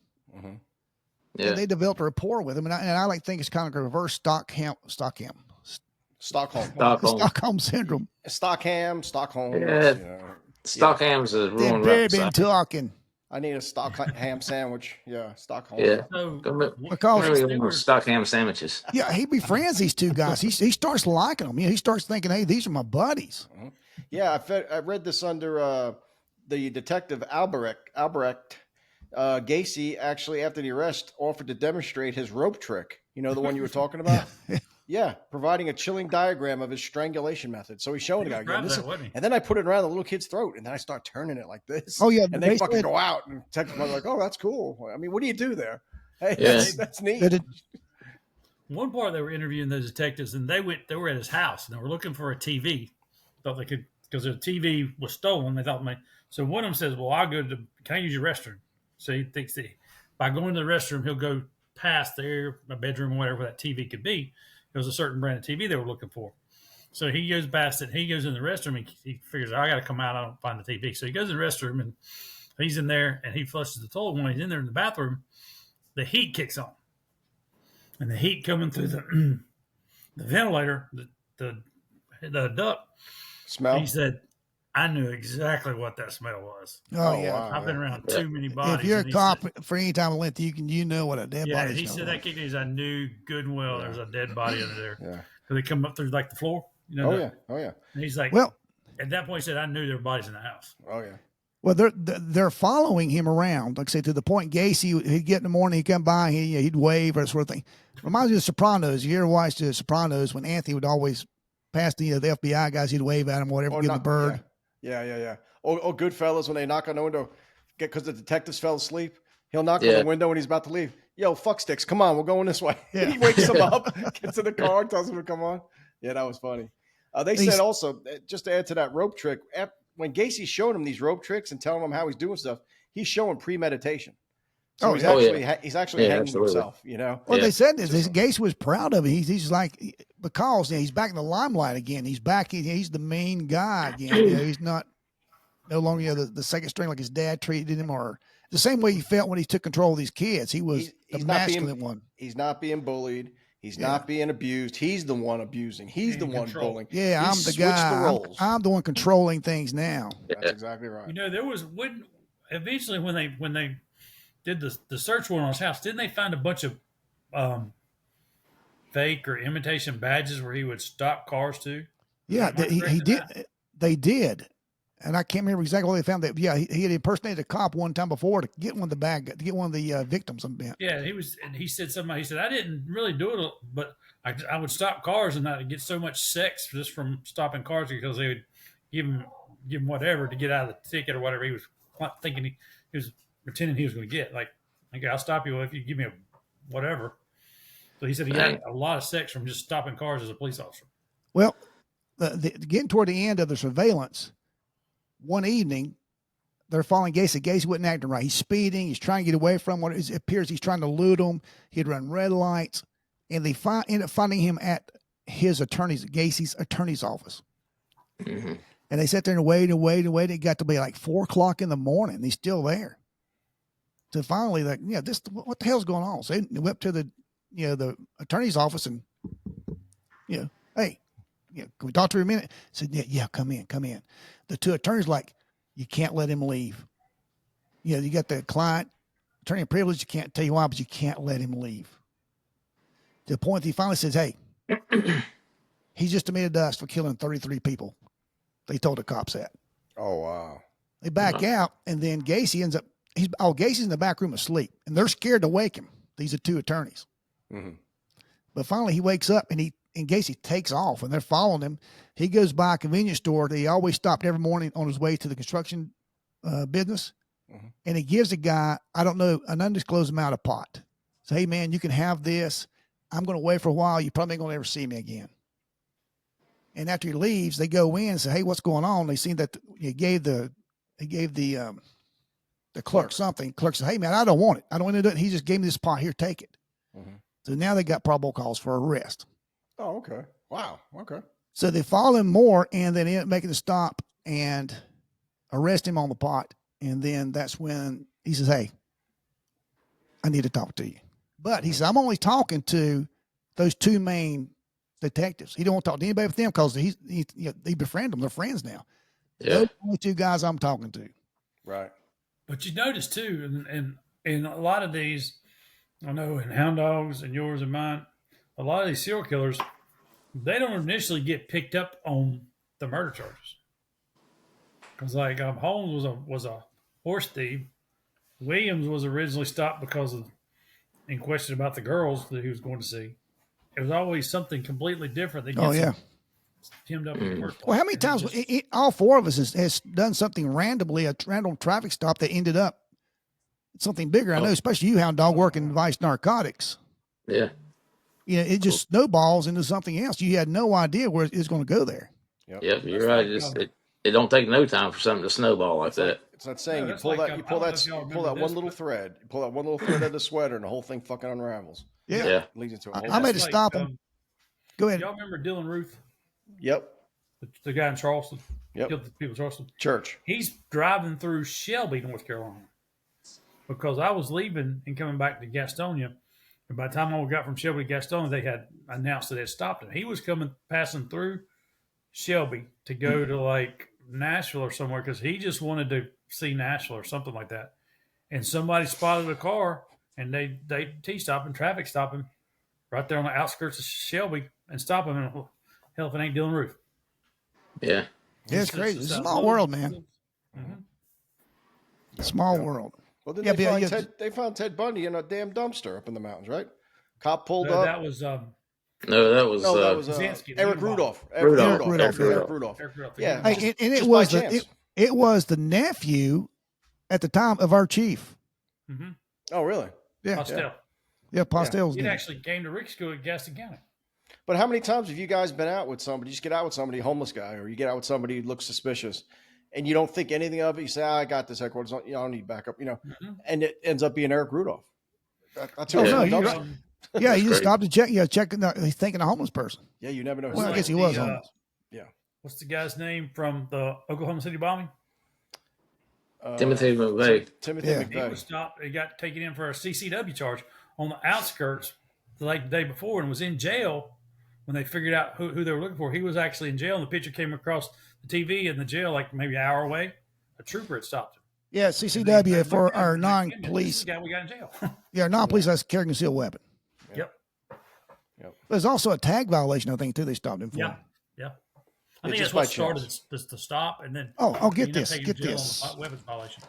Yeah. And they developed a rapport with him, and I like to think it's kind of a reverse Stockholm syndrome. Stockholm. Yeah. Stockham's a ruined been talking. I need a Stockham sandwich. Yeah, Stockholm. Yeah. So, Because Stockham sandwiches. Yeah, he befriends these 2 guys. He starts liking them. You know, he starts thinking, hey, these are my buddies. Yeah, I read this under the detective Albrecht. Gacy actually, after the arrest, offered to demonstrate his rope trick. You know, the one you were talking about? Yeah, providing a chilling diagram of his strangulation method. So he's showing the guy, and then I put it around the little kid's throat, and then I start turning it like this. Oh, yeah. And they fucking go out and text him like, oh, that's cool. I mean, what do you do there? Hey, that's neat. One part they were interviewing those detectives, and they were at his house, and they were looking for a TV. Thought they could, because the TV was stolen. They thought, so one of them says, well, can I use your restroom? So he thinks that by going to the restroom, he'll go past there, a bedroom or whatever that TV could be. It was a certain brand of TV they were looking for. So he goes past it. He goes in the restroom. He figures, I got to come out. I don't find the TV. So he goes in the restroom, and he's in there, and he flushes the toilet. When he's in there in the bathroom, the heat kicks on. And the heat coming through the ventilator, the duct. Smell? He said, I knew exactly what that smell was. Oh, yeah. Wow, I've been around Yeah. too many bodies. If you're a and he cop said- for any time of length, you know what a dead yeah, body he smells said like. that kicked me. I knew good and well there's a dead body under there. Yeah. Because they come up through like the floor. You know. Oh yeah. And he's like, Well, at that point, he said, I knew there were bodies in the house. Oh yeah. well, they're following him around, like I say, to the point Gacy, he'd get in the morning, he'd come by, he'd wave or that sort of thing. Reminds me of The Sopranos. You ever watched The Sopranos when Anthony would always pass the FBI guys, he'd wave at him, whatever, give him the bird. Yeah. Oh, Goodfellas, when they knock on the window, because the detectives fell asleep, he'll knock on the window when he's about to leave. Yo, fuck sticks, come on, we're going this way. Yeah. He wakes him up, gets in the car, tells him to come on. Yeah, that was funny. They said also, just to add to that rope trick, when Gacy showed him these rope tricks and telling him how he's doing stuff, he's showing premeditation. So he's actually hanging himself, you know. Well, they said this. Gacy was proud of it. He's like, because he's back in the limelight again. He's back. He's the main guy again. He's not no longer the second string like his dad treated him, or the same way he felt when he took control of these kids. He was the masculine one. He's not being bullied. He's not being abused. He's the one abusing. He's the one bullying. Yeah, I'm the guy. I'm the one controlling things now. That's exactly right. You know, there was eventually when they did the search warrant on his house, didn't they find a bunch of fake or imitation badges where he would stop cars too? Yeah, he did. They did. And I can't remember exactly what they found. That he had impersonated a cop one time before to get one of the victims. Yeah, he said something. He said, I didn't really do it, but I would stop cars and I'd get so much sex just from stopping cars because they would give him whatever to get out of the ticket or whatever he was thinking he was pretending he was going to get. Like, okay, I'll stop you if you give me a whatever. So he said he had a lot of sex from just stopping cars as a police officer. Well, getting toward the end of the surveillance, one evening, they're following Gacy. Gacy wasn't acting right. He's speeding. He's trying to get away from what it appears he's trying to loot them. He'd run red lights. And they end up finding him at Gacy's attorney's office. Mm-hmm. And they sat there and waited. It got to be like 4:00 in the morning. He's still there. So finally, what the hell's going on? So they went up to the attorney's office and, hey, can we talk to you a minute? I said, yeah, come in. The two attorneys you can't let him leave. You got the client attorney privilege. You can't tell you why, but you can't let him leave. To the point that he finally says, hey, he's just admitted to us for killing 33 people. They told the cops that. Oh, wow. They back out, and then Gacy ends up, Gacy's in the back room asleep, and they're scared to wake him. These are two attorneys. Mm-hmm. But finally he wakes up, and Gacy takes off, and they're following him. He goes by a convenience store that he always stopped every morning on his way to the construction business. Mm-hmm. And he gives a guy, I don't know, an undisclosed amount of pot. So, hey, man, you can have this. I'm going to wait for a while. You probably ain't going to ever see me again. And after he leaves, they go in and say, hey, what's going on? They see that he gave the clerk something. Clerk said, hey, man, I don't want it. I don't want to do it. He just gave me this pot. Here, take it. Mm-hmm. So now they got probable cause for arrest. Oh, okay. Wow. Okay. So they follow him more, and then end up making a stop and arrest him on the pot. And then that's when he says, hey, I need to talk to you. But he said, I'm only talking to those two main detectives. He don't want to talk to anybody with them because he befriend them. They're friends now. Yeah. Those are the only two guys I'm talking to. Right. But you notice too, and a lot of these, I know in Hound Dogs and yours and mine, a lot of these serial killers, they don't initially get picked up on the murder charges. Because Holmes was a horse thief. Williams was originally stopped because of in question about the girls that he was going to see. It was always something completely different. They get hemmed up in the first place. Well, how many times all four of us has done something randomly, a random traffic stop that ended up something bigger? I know, especially you, Hound Dog, working Vice Narcotics. Yeah. It just snowballs into something else. You had no idea where it's going to go there. Yep, you're right. It don't take no time for something to snowball like that. It's not saying you pull that one little thread. You pull that one little thread of the sweater, and the whole thing fucking unravels. Yeah. Leads into a whole I made a stop him. Go ahead. Y'all remember Dylan Ruth? Yep. The guy in Charleston. Yep. Killed the people in Charleston. Church. He's driving through Shelby, North Carolina. Because I was leaving and coming back to Gastonia. And by the time I got from Shelby to Gastonia, they had announced that they had stopped him. He was passing through Shelby to go to Nashville or somewhere because he just wanted to see Nashville or something like that. And somebody spotted a car and they T-stop and traffic stop him right there on the outskirts of Shelby and stop him. And hell, if it ain't Dylan Roof. Yeah. Yeah, it's crazy. It's a small world, man. Mm-hmm. Small world. Well, then they found Ted Bundy in a damn dumpster up in the mountains, right? Cop pulled up. That was No, that was Eric Rudolph. Eric Rudolph. Yeah, it was the nephew at the time of our chief. Mm-hmm. Oh, really? Yeah. Postel. Yeah, Postel's. He actually came to Rick School at Gaston County. But how many times have you guys been out with somebody? You just get out with somebody, homeless guy, or you get out with somebody who looks suspicious, and you don't think anything of it. You say, I got this headquarters. I don't need backup, and it ends up being Eric Rudolph. That's who right. Yeah, he just stopped to check. Yeah, checking. He's thinking a homeless person. Yeah, you never know. Well, I guess he was homeless. Yeah. What's the guy's name from the Oklahoma City bombing? Timothy McVeigh. Timothy McVeigh. He was stopped. He got taken in for a CCW charge on the outskirts the day before and was in jail when they figured out who they were looking for. He was actually in jail, and the picture came across the TV in the jail, like maybe an hour away. A trooper had stopped him. Yeah, CCW for our non-police. Guy we got in jail. Yeah, non-police has carrying a concealed weapon. Yep. There's also a tag violation, I think, too. They stopped him for. Yeah. I think that's what started this to stop, and then get this. Weapons violation.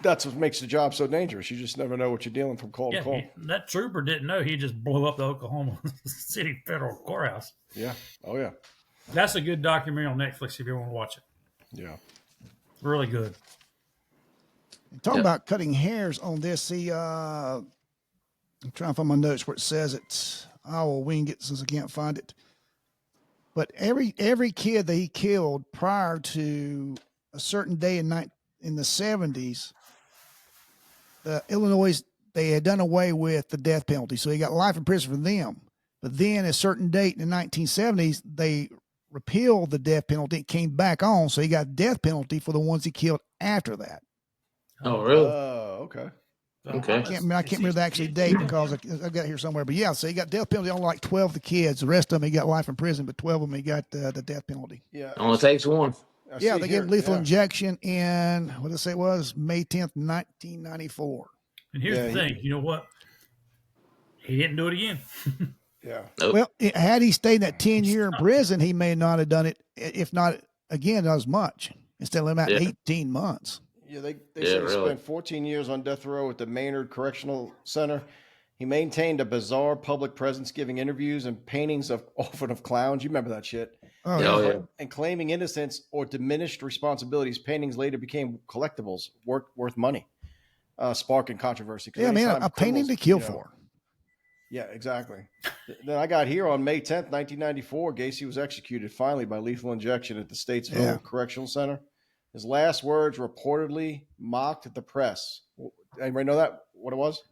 That's what makes the job so dangerous. You just never know what you're dealing from call to call. That trooper didn't know he just blew up the Oklahoma City Federal Courthouse. Yeah. Oh yeah. That's a good documentary on Netflix if you want to watch it. Yeah. Really good. Talking about cutting hairs on this, I'm trying to find my notes where it says it. I will wing it since I can't find it. But every kid that he killed prior to a certain day in the 70s, Illinois, they had done away with the death penalty. So he got life in prison for them. But then a certain date in the 1970s, they repealed the death penalty. It came back on. So he got death penalty for the ones he killed after that. Oh, really? Oh, okay. Okay. I can't remember the actual date because I've got it here somewhere. But yeah, so he got death penalty on like 12 of the kids. The rest of them, he got life in prison, but 12 of them, he got the death penalty. Yeah. Only takes one. Yeah, they gave lethal injection in, what did I say it was? May 10th, 1994. And here's the thing. You know what? He didn't do it again. Yeah. Nope. Well, had he stayed that 10-year in prison, he may not have done it, if not, again, not as much. Instead of about 18 months. Yeah, they said he spent 14 years on death row at the Maynard Correctional Center. He maintained a bizarre public presence, giving interviews and paintings often of clowns. You remember that shit. Oh, yeah. And claiming innocence or diminished responsibilities. Paintings later became collectibles worth money, sparking controversy. Yeah, man, a painting to kill for. Yeah, exactly. Then I got here on May 10th, 1994. Gacy was executed finally by lethal injection at the Statesville Correctional Center. His last words reportedly mocked the press. Anybody know what it was?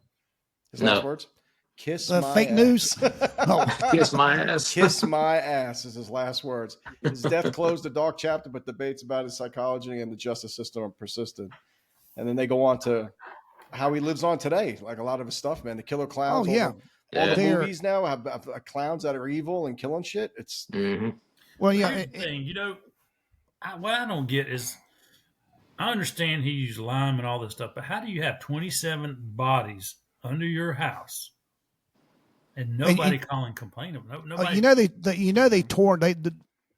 His last words? Kiss my fake ass. News. Kiss my ass. Kiss my ass is his last words. His death closed a dark chapter, but debates about his psychology and the justice system are persistent. And then they go on to how he lives on today. Like a lot of his stuff, man. The killer clowns. Oh, yeah. All the movies now have clowns that are evil and killing shit. It's well, yeah. Here's the thing, what I don't get is, I understand he used lime and all this stuff, but how do you have 27 bodies under your house and nobody calling complaint of nobody? They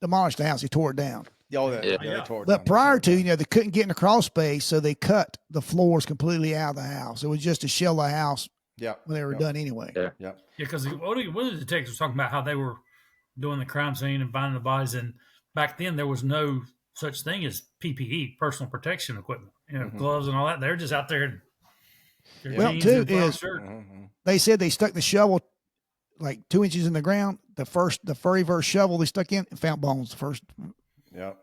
demolished the house. They tore it down. They tore it But down. prior to, they couldn't get in the crawl space, so they cut the floors completely out of the house. It was just a shell of the house. Yeah, when they were done anyway. Yeah. Because one of the detectives was talking about how they were doing the crime scene and finding the bodies, and back then there was no such thing as PPE, personal protection equipment, gloves and all that. They're just out there. Well, too is they said they stuck the shovel like 2 inches in the ground. The very first shovel they stuck in and found bones. The first, yeah,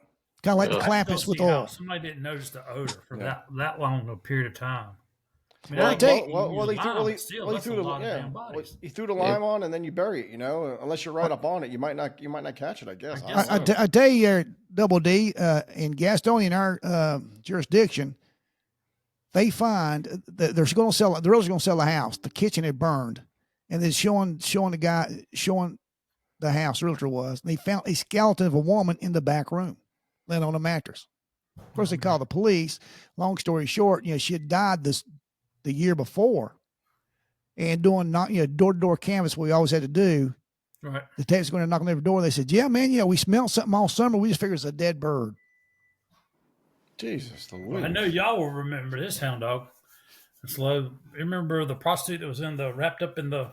kind of like the clampets with oil. Somebody didn't notice the odor for that long of a period of time. I mean, he threw the lime on, and then you bury it. Unless you're right up on it, you might not catch it. I guess. I tell you, Double D, in Gastonia, in our jurisdiction, they find that they're going to sell. The realtor's going to sell the house. The kitchen had burned, and then showing the guy the house, realtor was, and they found a skeleton of a woman in the back room, laying on a mattress. Of course, they called the police. Long story short, she had died the year before, and doing door-to-door canvas we always had to do. Right. The detectives going to knock on their door. They said, "Yeah, man, we smelled something all summer. We just figured it's a dead bird." Jesus, well, I know y'all will remember this hound dog. Slow. Remember the prostitute that was wrapped up in the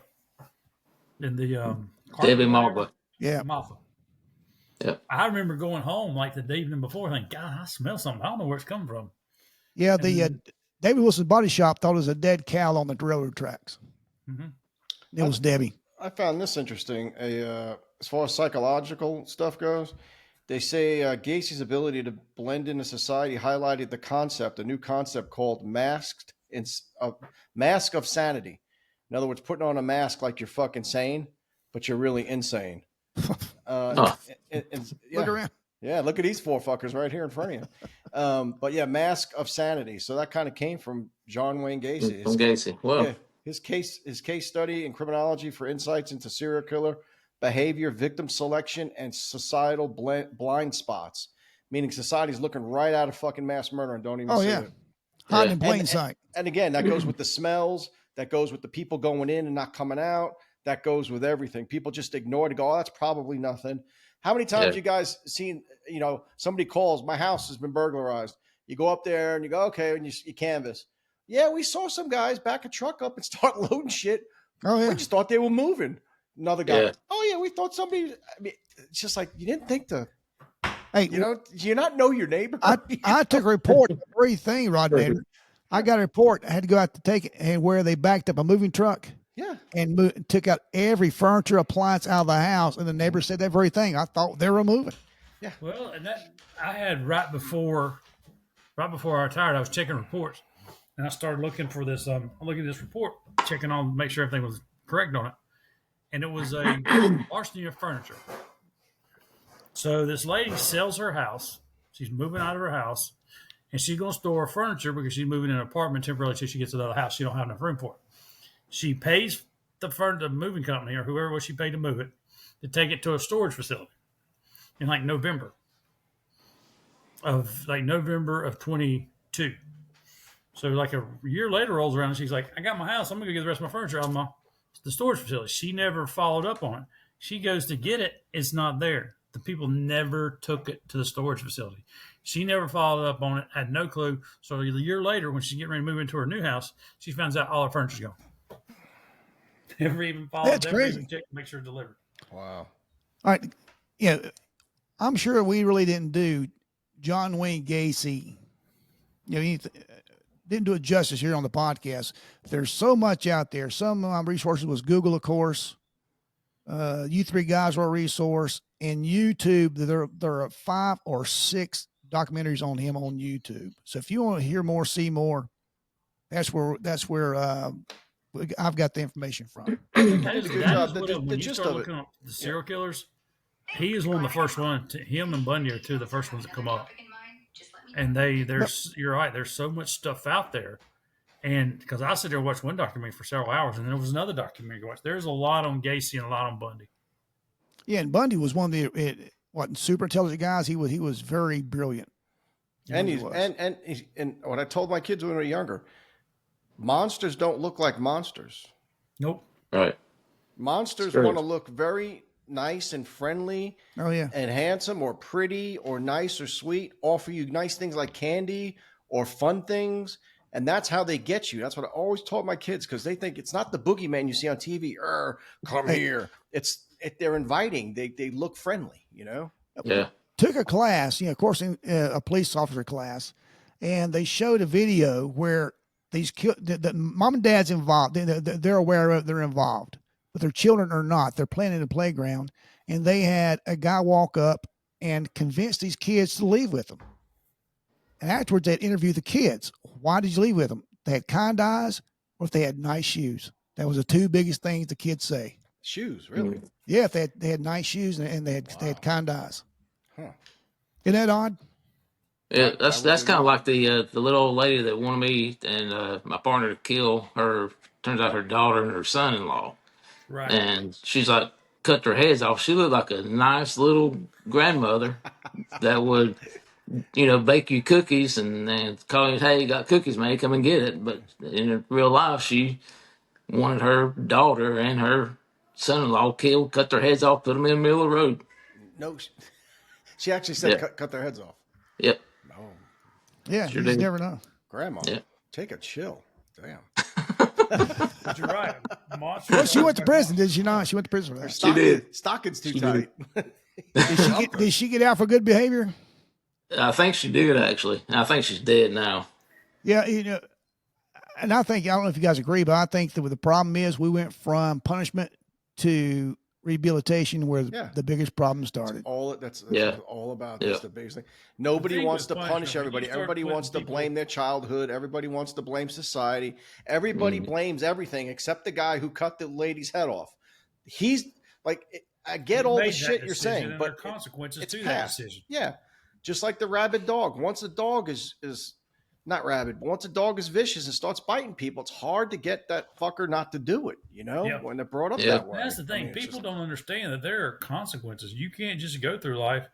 Debbie Marva. Yeah. Martha. Yep. I remember going home like the evening before, thinking, "God, I smell something. I don't know where it's coming from." Yeah, David Wilson's body shop thought it was a dead cow on the railroad tracks. Mm-hmm. It was Debbie. I found this interesting. As far as psychological stuff goes, they say Gacy's ability to blend into society highlighted a new concept called mask of sanity. In other words, putting on a mask like you're fucking sane, but you're really insane. Look around. Yeah, look at these four fuckers right here in front of you. But yeah, mask of sanity. So that kind of came from John Wayne Gacy. From Gacy. Well, yeah, his case study in criminology for insights into serial killer behavior, victim selection, and societal blind spots. Meaning society's looking right at a fucking mass murder and don't even see it. Hiding in plain sight. And again, that goes with the smells. That goes with the people going in and not coming out. That goes with everything. People just ignore it and go, "Oh, that's probably nothing." How many times you guys seen, somebody calls, "My house has been burglarized." You go up there and you go, "Okay," and you canvass. "Yeah, we saw some guys back a truck up and start loading shit. Oh, yeah. We just thought they were moving." Another guy, Yeah. "Oh, yeah, we thought somebody," I mean, it's just like, you didn't think to, hey, do you not know your neighbor? I took a report of everything, Rod Nader. I got a report. I had to go out to take it, and where they backed up a moving truck. Yeah. And took out every furniture, appliance out of the house. And the neighbor said that very thing. I thought they were moving. Yeah. Well, and that I had right before I retired, I was checking reports, and I started looking for this. I'm looking at this report, checking on, make sure everything was correct on it, and it was a larceny of furniture. So this lady sells her house. She's moving out of her house, and she's going to store her furniture because she's moving in an apartment temporarily until she gets another house. She don't have enough room for it. She pays the moving company or whoever was she paid to move it to take it to a storage facility in like November of 22. So like a year later rolls around and she's like, "I got my house. I'm going to get the rest of my furniture out of the storage facility." She never followed up on it. She goes to get it. It's not there. The people never took it to the storage facility. She never followed up on it, had no clue. So a year later, when she's getting ready to move into her new house, she finds out all her furniture's gone. Never even followed. That's crazy. Even checked to make sure it's delivered. Wow. All right. Yeah. I'm sure we really didn't do John Wayne Gacy. Didn't do it justice here on the podcast. There's so much out there. Some of my resources was Google, of course. You three guys were a resource. And YouTube, there are 5 or 6 documentaries on him on YouTube. So if you want to hear more, see more, that's where I've got the information from. When you start looking up the serial killers, he is one of the first ones. Him and Bundy are two of the first ones that come up. And you're right. There's so much stuff out there. And because I sit there and watch one documentary for several hours, and then there was another documentary to watch. There's a lot on Gacy and a lot on Bundy. Yeah, and Bundy was one of the super intelligent guys. He was very brilliant. And what I told my kids when they were younger, monsters don't look like monsters. Nope. Right. Monsters want to look very nice and friendly. Oh, yeah. And handsome or pretty or nice or sweet, offer you nice things like candy or fun things. And that's how they get you. That's what I always told my kids, because they think it's not the boogeyman you see on TV. Come here. They're inviting. They look friendly, Yeah. Took a class, of course, a police officer class, and they showed a video where the mom and dad's involved. They're aware of it. They're involved, but their children are not. They're playing in the playground, and they had a guy walk up and convince these kids to leave with them. And afterwards, they'd interview the kids. Why did you leave with them? They had kind eyes, or if they had nice shoes. That was the 2 biggest things the kids say. Shoes, really? Yeah, if they had nice shoes and they had kind eyes. Huh. Isn't that odd? Yeah, that's kind of like the little old lady that wanted me and my partner to kill her. Turns out her daughter and her son-in-law. Right. And she's like, cut their heads off. She looked like a nice little grandmother that would, bake you cookies and call you, hey, you got cookies, man, come and get it. But in real life, she wanted her daughter and her son-in-law killed, cut their heads off, put them in the middle of the road. No, she actually said cut their heads off. Yep. Oh, Yeah, Sure you just did. never know. grandma, Yep. take a chill. Damn. But you're right. Monster. Well, she went to prison, did she not? She went to prison for that. Stocking's too She tight. Did she get out for good behavior? I think she did, actually. I think she's dead now. Yeah, and I don't know if you guys agree, but I think that the problem is we went from punishment to rehabilitation where the biggest problem started. That's Yeah. all about Yeah. this, the biggest thing. Nobody thing wants with to punishment, punish when everybody. you start Everybody putting wants to people- blame their childhood. Everybody wants to blame society. Everybody blames everything except the guy who cut the lady's head off. He's like, I get You all the made that shit you're decision, saying, and but there are consequences it's to that past. decision. Yeah, just like the rabid dog. Once a dog is not rabid, but once a dog is vicious and starts biting people, it's hard to get that fucker not to do it. Yep. When they're brought up Yeah. that way. And that's the thing. I mean, it's People just- don't understand that there are consequences. You can't just go through life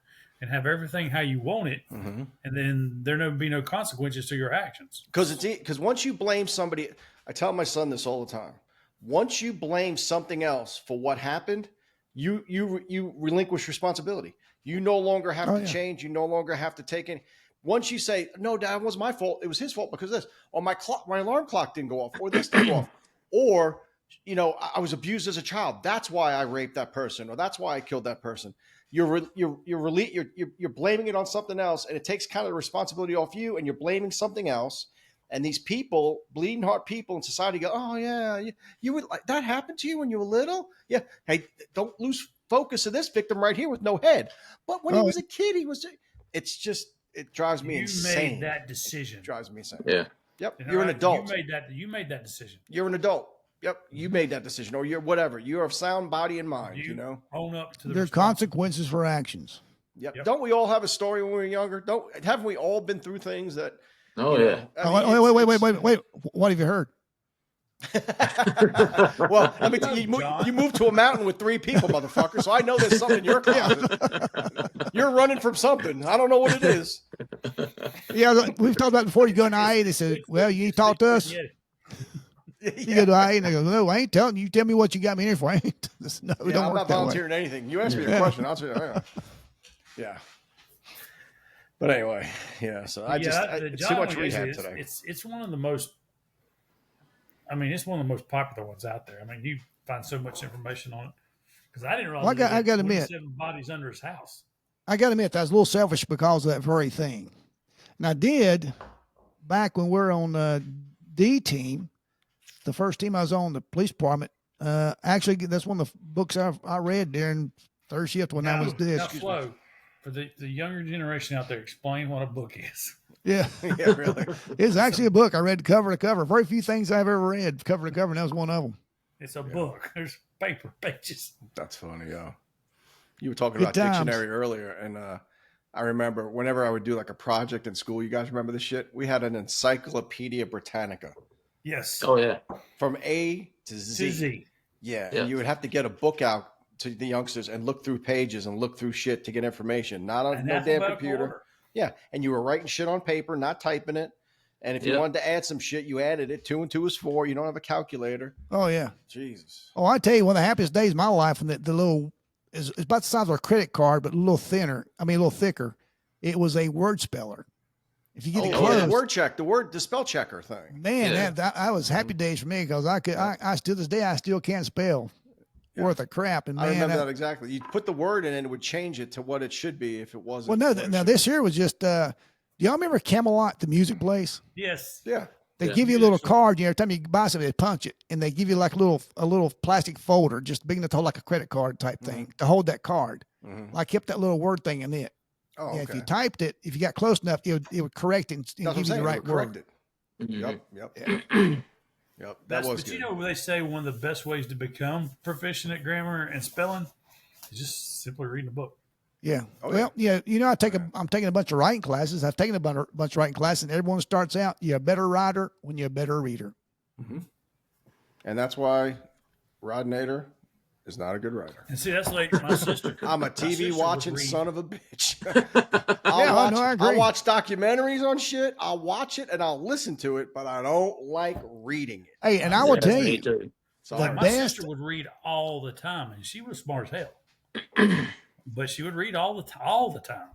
and have everything how you want it, Mhm. and then there will be no consequences to your actions. Because once you blame somebody, I tell my son this all the time. Once you blame something else for what happened, you relinquish responsibility. You no longer have to change. You no longer have to take any. Once you say, "No, Dad, it was my fault. It was his fault because of this," or my alarm clock didn't go off, or this didn't go off, or I was abused as a child. That's why I raped that person, or that's why I killed that person. You're blaming it on something else, and it takes kind of the responsibility off you, and you're blaming something else. And these people, bleeding heart people in society, go, "Oh yeah, you would like that happened to you when you were little? Yeah, hey, don't lose focus of this victim right here with no head. But when he was a kid, he was. It's just it drives me insane. You made that decision. It drives me insane. Yeah. Yep, And you're an right, adult. You made that decision. You're an adult. Yep, you made that decision, or you're whatever. You're of sound body and mind. Own up to the There are consequences for actions. Yep. Don't we all have a story when we were younger? Haven't we all been through things that? Oh, yeah. Wait. What have you heard? Well, I mean, you moved to a mountain with 3 people, motherfucker. So I know there's something in your closet. You're running from something. I don't know what it is. Yeah, we've talked about before. You go to IA, they said, "Well, you ain't talk to us." You go to IA, and they go, "No, I ain't telling you. You tell me what you got me in here for." I ain't. No, I'm not volunteering anything. You asked me a question. I'll tell you. Yeah. But anyway, yeah. So it's too much rehab today. It's one of the most. I mean, it's one of the most popular ones out there. I mean, you find so much information on it because I didn't realize. Well, I got to admit, 7 bodies under his house. I got to admit, I was a little selfish because of that very thing. And I did back when we were on the D team, the first team I was on, the police department. Actually, that's one of the books I read during third shift when I was dead. Now, Flo, for the younger generation out there, explain what a book is. Yeah. Yeah, really. It's actually a book. I read cover to cover. Very few things I've ever read cover to cover, and that was one of them. It's a book. There's paper pages. That's funny, yeah. You were talking Good about times. dictionary earlier, and I remember whenever I would do like a project in school, you guys remember this shit? We had an Encyclopedia Britannica. Yes. Oh, yeah. From A to Z. To Z. Yeah, Yeah. and you would have to get a book out to the youngsters and look through pages and look through shit to get information. Not on An no damn alphabetical computer. order. Yeah, and you were writing shit on paper, not typing it. And if you Yeah. wanted to add some shit, you added it. 2 and 2 is 4. You don't have a calculator. Oh, yeah. Jesus. Oh, I tell you, one of the happiest days of my life when the little is about the size of a credit card, but a little thinner. I mean, a little thicker. It was a word speller. If you get it close, the word check, the spell checker thing. man, Yeah. that was happy days for me because I still this day I still can't spell worth of crap. And I man, remember that exactly. You put the word in and it would change it to what it should be if it wasn't. well, no, what it now should this here was just. Do y'all remember Camelot, the music place? Yes. be. Yeah. They Yeah. give you a little card. Every time you buy something, they punch it, and they give you like a little plastic folder, just big enough to hold like a credit card type thing to hold that card. Mhm. I kept that little word thing in it. Oh, Yeah, okay. if you typed it, if you got close enough, it would correct it and That's what give you I'm the saying. right word. Correct it. Mhm. Yep. Yep. That was But good. you know, they say one of the best ways to become proficient at grammar and spelling is just simply reading a book. Yeah. Oh, Well, yeah. You know, I'm taking a bunch of writing classes. I've taken a bunch of writing classes, and everyone starts out, you're a better writer when you're a better reader. And that's why Rod Nader is not a good writer. And see, that's like my sister. I'm a My TV sister watching would read- son of a bitch. I agree. I'll watch documentaries on shit. I'll watch it and I'll listen to it, but I don't like reading it. Hey, and I will tell Me you, too. So the my best. sister would read all the time, and she was smart as hell. But she would read all the time.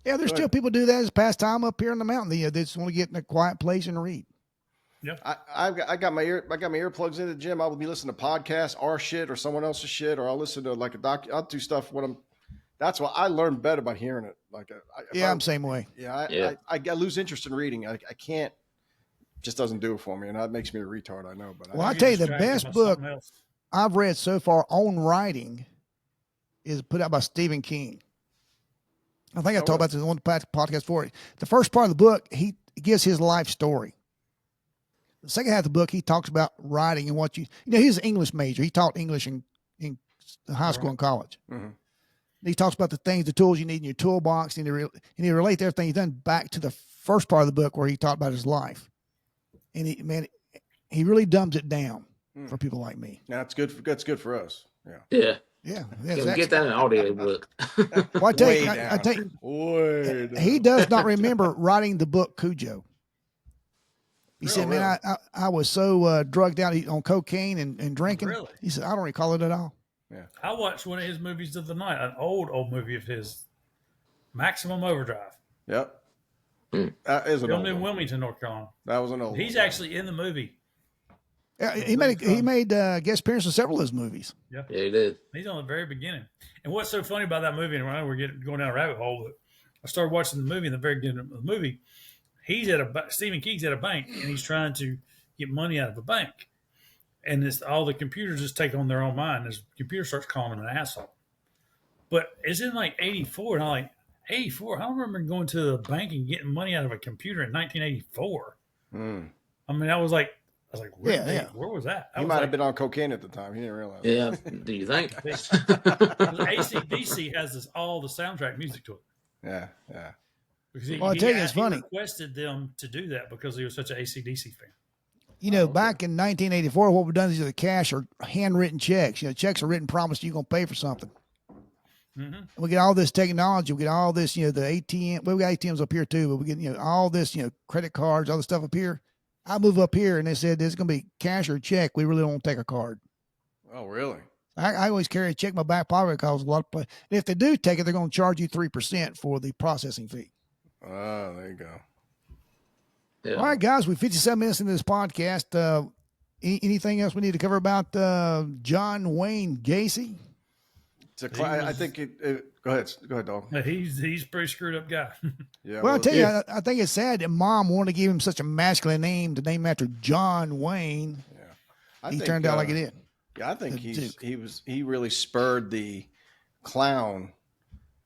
Yeah, there's still people do that as pastime up here in the mountain. They just want to get in a quiet place and read. Yeah, I got my earplugs in the gym. I will be listening to podcasts, our shit, or someone else's shit, or I'll listen to like a doc. I'll do stuff when I'm. That's why I learn better by hearing it. Like, I'm same way. Yeah, I lose interest in reading. I can't. Just doesn't do it for me, and that makes me a retard. I know, but Well, I get tell you, the distracted best by book something else. I've read so far on writing is put out by Stephen King. I think I talked about this on the podcast for it. The first part of the book, he gives his life story. The second half of the book, he talks about writing and what he's an English major. He taught English in high school and college. Mm-hmm. He talks about the things, the tools you need in your toolbox, and he relates everything he's done back to the first part of the book where he talked about his life. And he really dumbs it down for people like me. That's good. That's good for us. Yeah. Yeah. Yeah, Can get that in an audio book. Well, I tell you, he does not remember writing the book Cujo. He said, "Man, I was so drugged out on cocaine and drinking." Really? He said, "I don't recall it at all." Yeah. I watched one of his movies of the night, an old movie of his, Maximum Overdrive. Yep. That is an old Filmed in one. Wilmington, North Carolina. That was an old. He's one. actually in the movie. Yeah, he made guest appearances in several of his movies. Yeah, Yeah, he did. he's on the very beginning. And what's so funny about that movie, and I know we're going down a rabbit hole, but I started watching the movie, in the very beginning of the movie, Stephen King's at a bank, and he's trying to get money out of a bank. And all the computers just take on their own mind. His computer starts calling him an asshole. But it's in like 84, and I'm like, 84? I don't remember going to the bank and getting money out of a computer in 1984. I mean, I was like, where was that? He might have been on cocaine at the time. He didn't realize. Yeah. Do you think? AC/DC has all the soundtrack music to it. Yeah. Because Well, I tell you, it's funny. He requested them to do that because he was such an AC/DC fan. Back in 1984, what we've done is the cash or handwritten checks. Checks are written, promised you're going to pay for something. Mm-hmm. We get all this technology. We get all this, the ATM. Well, we got ATMs up here too, but we get, all this, credit cards, all the stuff up here. I move up here and they said, there's going to be cash or check. We really don't take a card. Oh, really? I always carry a check in my back pocket because and if they do take it, they're going to charge you 3% for the processing fee. Oh, there you go. Yeah. All right, guys, we're 57 minutes into this podcast. Anything else we need to cover about John Wayne Gacy? I think go ahead, dog. He's a pretty screwed up guy. Yeah. Well, I'll tell you, I think it's sad that Mom wanted to give him such a masculine name to name after John Wayne. Yeah. He turned out like it did. Yeah, I think he really spurred the clown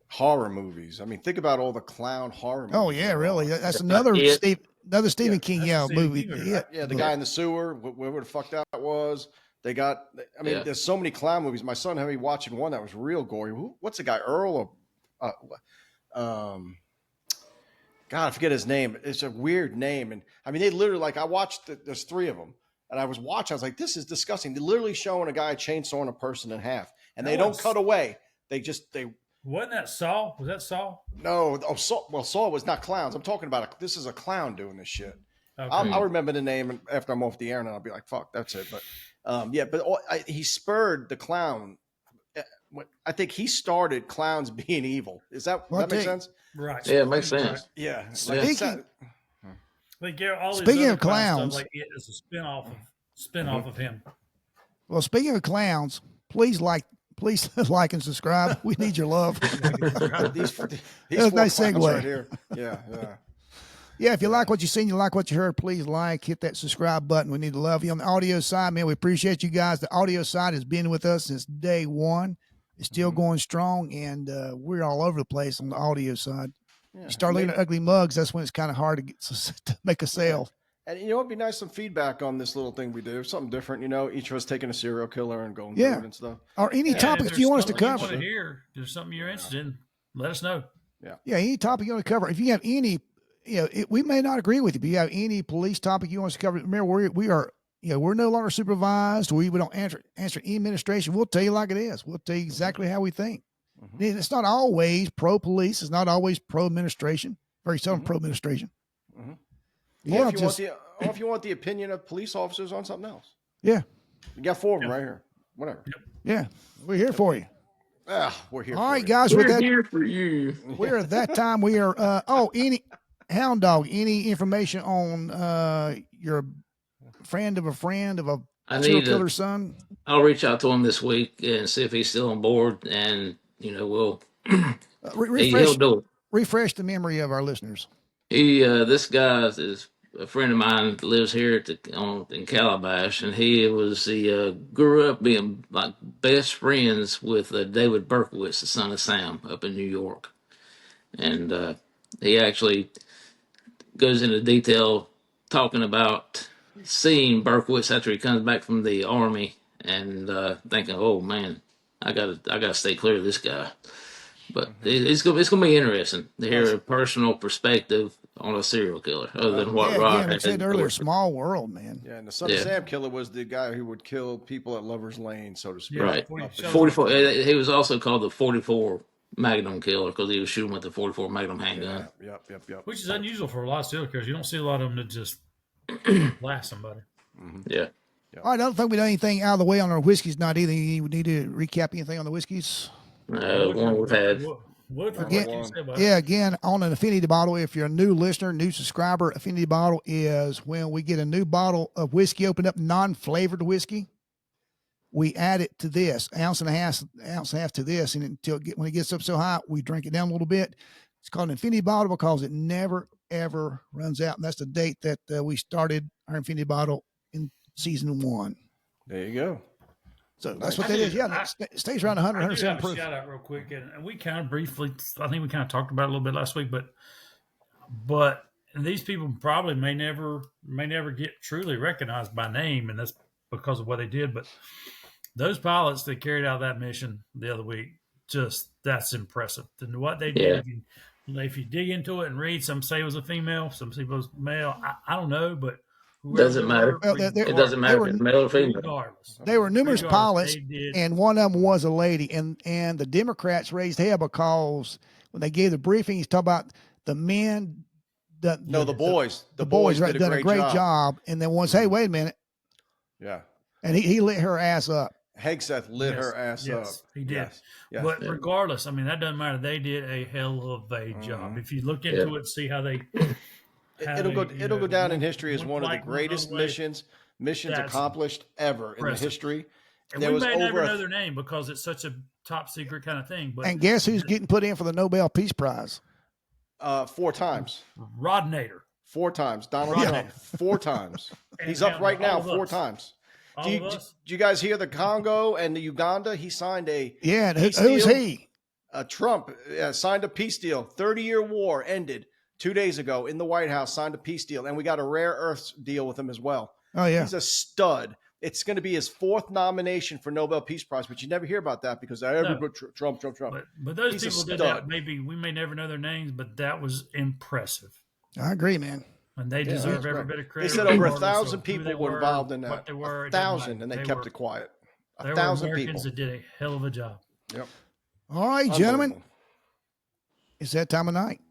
horror movies. I mean, think about all the clown horror movies. Oh yeah, really. That's another Stephen King movie. Yeah, the guy in the sewer, whatever the fuck that was. They got. I mean, there's so many clown movies. My son had me watching one that was real gory. What's the guy? Earl or, God, I forget his name. It's a weird name, and I mean, they literally I watched. There's three of them, and I was watching. I was like, this is disgusting. They're literally showing a guy chainsawing a person in half, and they don't cut away. They Wasn't that Saw? Was that Saw? No. Oh, Saw was not clowns. I'm talking about this is a clown doing this shit. Okay. I'll remember the name after I'm off the air, and I'll be like, fuck, that's it. But. He spurred the clown. I think he started clowns being evil. Does that make sense? Right. Yeah, it makes sense. Yeah. Speaking of clowns, it's a spin-off of him. Well, speaking of clowns, please like and subscribe. We need your love. these nice segue right here. Yeah. Yeah, if you like what you've seen, you like what you heard, please hit that subscribe button. We need to love you. On the audio side, man, we appreciate you guys. The audio side has been with us since day one. It's still going strong, and we're all over the place on the audio side. Yeah, you start looking at ugly mugs, that's when it's kind of hard to make a sale. And it'd be nice some feedback on this little thing we do, something different. Each of us taking a serial killer and going through it and stuff. Or any topics you want us to cover. If there's something you're interested in, let us know. Yeah, any topic you want to cover. If you have any, we may not agree with you, but you have any police topic you want us to cover. Remember, we are we're no longer supervised. We don't answer any administration. We'll tell you like it is. We'll tell you exactly how we think. Mm-hmm. It's not always pro police. It's not always pro administration. Very seldom pro administration. Mm-hmm. Or if you want the opinion of police officers on something else. Yeah. You got 4 of them right here. Whatever. Yeah. We're here for you. We're here. All right, guys. We're here for you. We're at that time. We are. Any Hound Dog? Any information on your friend of a serial killer's son? I'll reach out to him this week and see if he's still on board, and we'll he'll do it. Refresh the memory of our listeners. This guy is a friend of mine, lives here in Calabash, and he grew up being like best friends with David Berkowitz, the son of Sam, up in New York, and he actually goes into detail talking about seeing Berkowitz after he comes back from the army and thinking, "Oh man, I gotta stay clear of this guy." But it's gonna be interesting to hear a personal perspective on a serial killer, other than what Rock had said earlier. Small world, man. Yeah, and the son of Sam killer was the guy who would kill people at Lover's Lane, so to speak. Right, 44. He was also called the 44 Magnum killer because he was shooting with the 44 Magnum handgun. Yep. Which is unusual for a lot of serial killers. You don't see a lot of them that just blast somebody. Mm-hmm. Yeah. All right, I don't think we done anything out of the way on our whiskeys. Not either. You need to recap anything on the whiskeys. One we've had. Again, on an Affinity bottle, if you're a new listener, new subscriber, Affinity bottle is when we get a new bottle of whiskey opened up, non-flavored whiskey. We add it to this, ounce and a half to this, and when it gets up so high, we drink it down a little bit. It's called an Infinity bottle because it never, ever runs out, and that's the date that we started our Infinity bottle in season 1. There you go. So that's what that is. Yeah, it stays around 100, 107 proof. Shout out real quick, and we kind of briefly, I think we kind of talked about it a little bit last week, but these people probably may never get truly recognized by name, and that's because of what they did. But those pilots that carried out that mission the other week, that's impressive. And what they did, if you dig into it and read, some say it was a female, some say it was male. I don't know, but doesn't matter. It doesn't matter if it's male or female. There were numerous pilots, and one of them was a lady. And the Democrats raised hell because when they gave the briefing, he's talking about the men. The boys. The boys done a great job. And then once, hey, wait a minute. Yeah. And he lit her ass up. Hegseth lit her ass up. He did. Yes. But regardless, I mean, that doesn't matter. They did a hell of a job. If you look into it, see how they... It'll go down in history as one of the greatest missions accomplished ever in the history. And we may never know their name because it's such a top secret kind of thing. But and guess who's getting put in for the Nobel Peace Prize? 4 times. Rod Nader. 4 times. Donald Trump. 4 times. He's up right now 4 times. Do you guys hear the Congo and the Uganda? He signed a who's he? Trump signed a peace deal. 30-year war ended 2 days ago in the White House, signed a peace deal, and we got a rare earths deal with him as well. Oh, yeah. He's a stud. It's going to be his 4th nomination for Nobel Peace Prize, but you never hear about that because everybody Trump. But those people did that. Maybe we may never know their names, but that was impressive. I agree, man. And they deserve every bit of credit. They said over 1,000 people were involved in that. 1,000, and they kept it quiet. 1,000 people. Americans that did a hell of a job. Yep. All right, gentlemen. It's that time of night.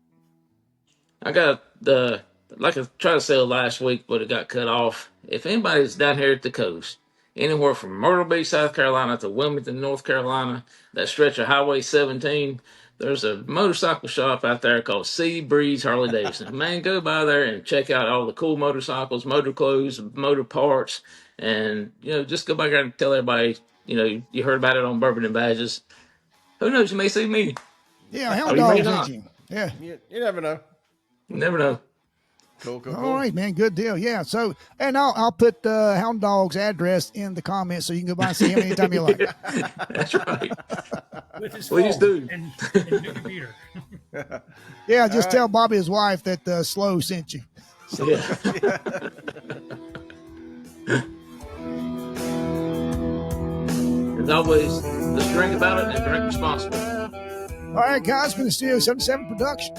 I got like I tried to say last week, but it got cut off. If anybody's down here at the coast, anywhere from Myrtle Beach, South Carolina to Wilmington, North Carolina, that stretch of Highway 17, there's a motorcycle shop out there called Sea Breeze Harley Davidson. Man, go by there and check out all the cool motorcycles, motor clothes, motor parts, and just go by there and tell everybody, you heard about it on Bourbon and Badges. Who knows? You may see me. Yeah, Hound Dog's reaching. Yeah, you never know. You never know. Cool. All right, man. Good deal. Yeah. So, and I'll put Hound Dog's address in the comments so you can go by and see him anytime you like. That's right. With his Please do. And new computer. Yeah. Just tell Bobby, his wife, that Slow sent you. Yeah. As always, let's drink about it and drink responsibly. All right, guys. Been a Studio 77 production.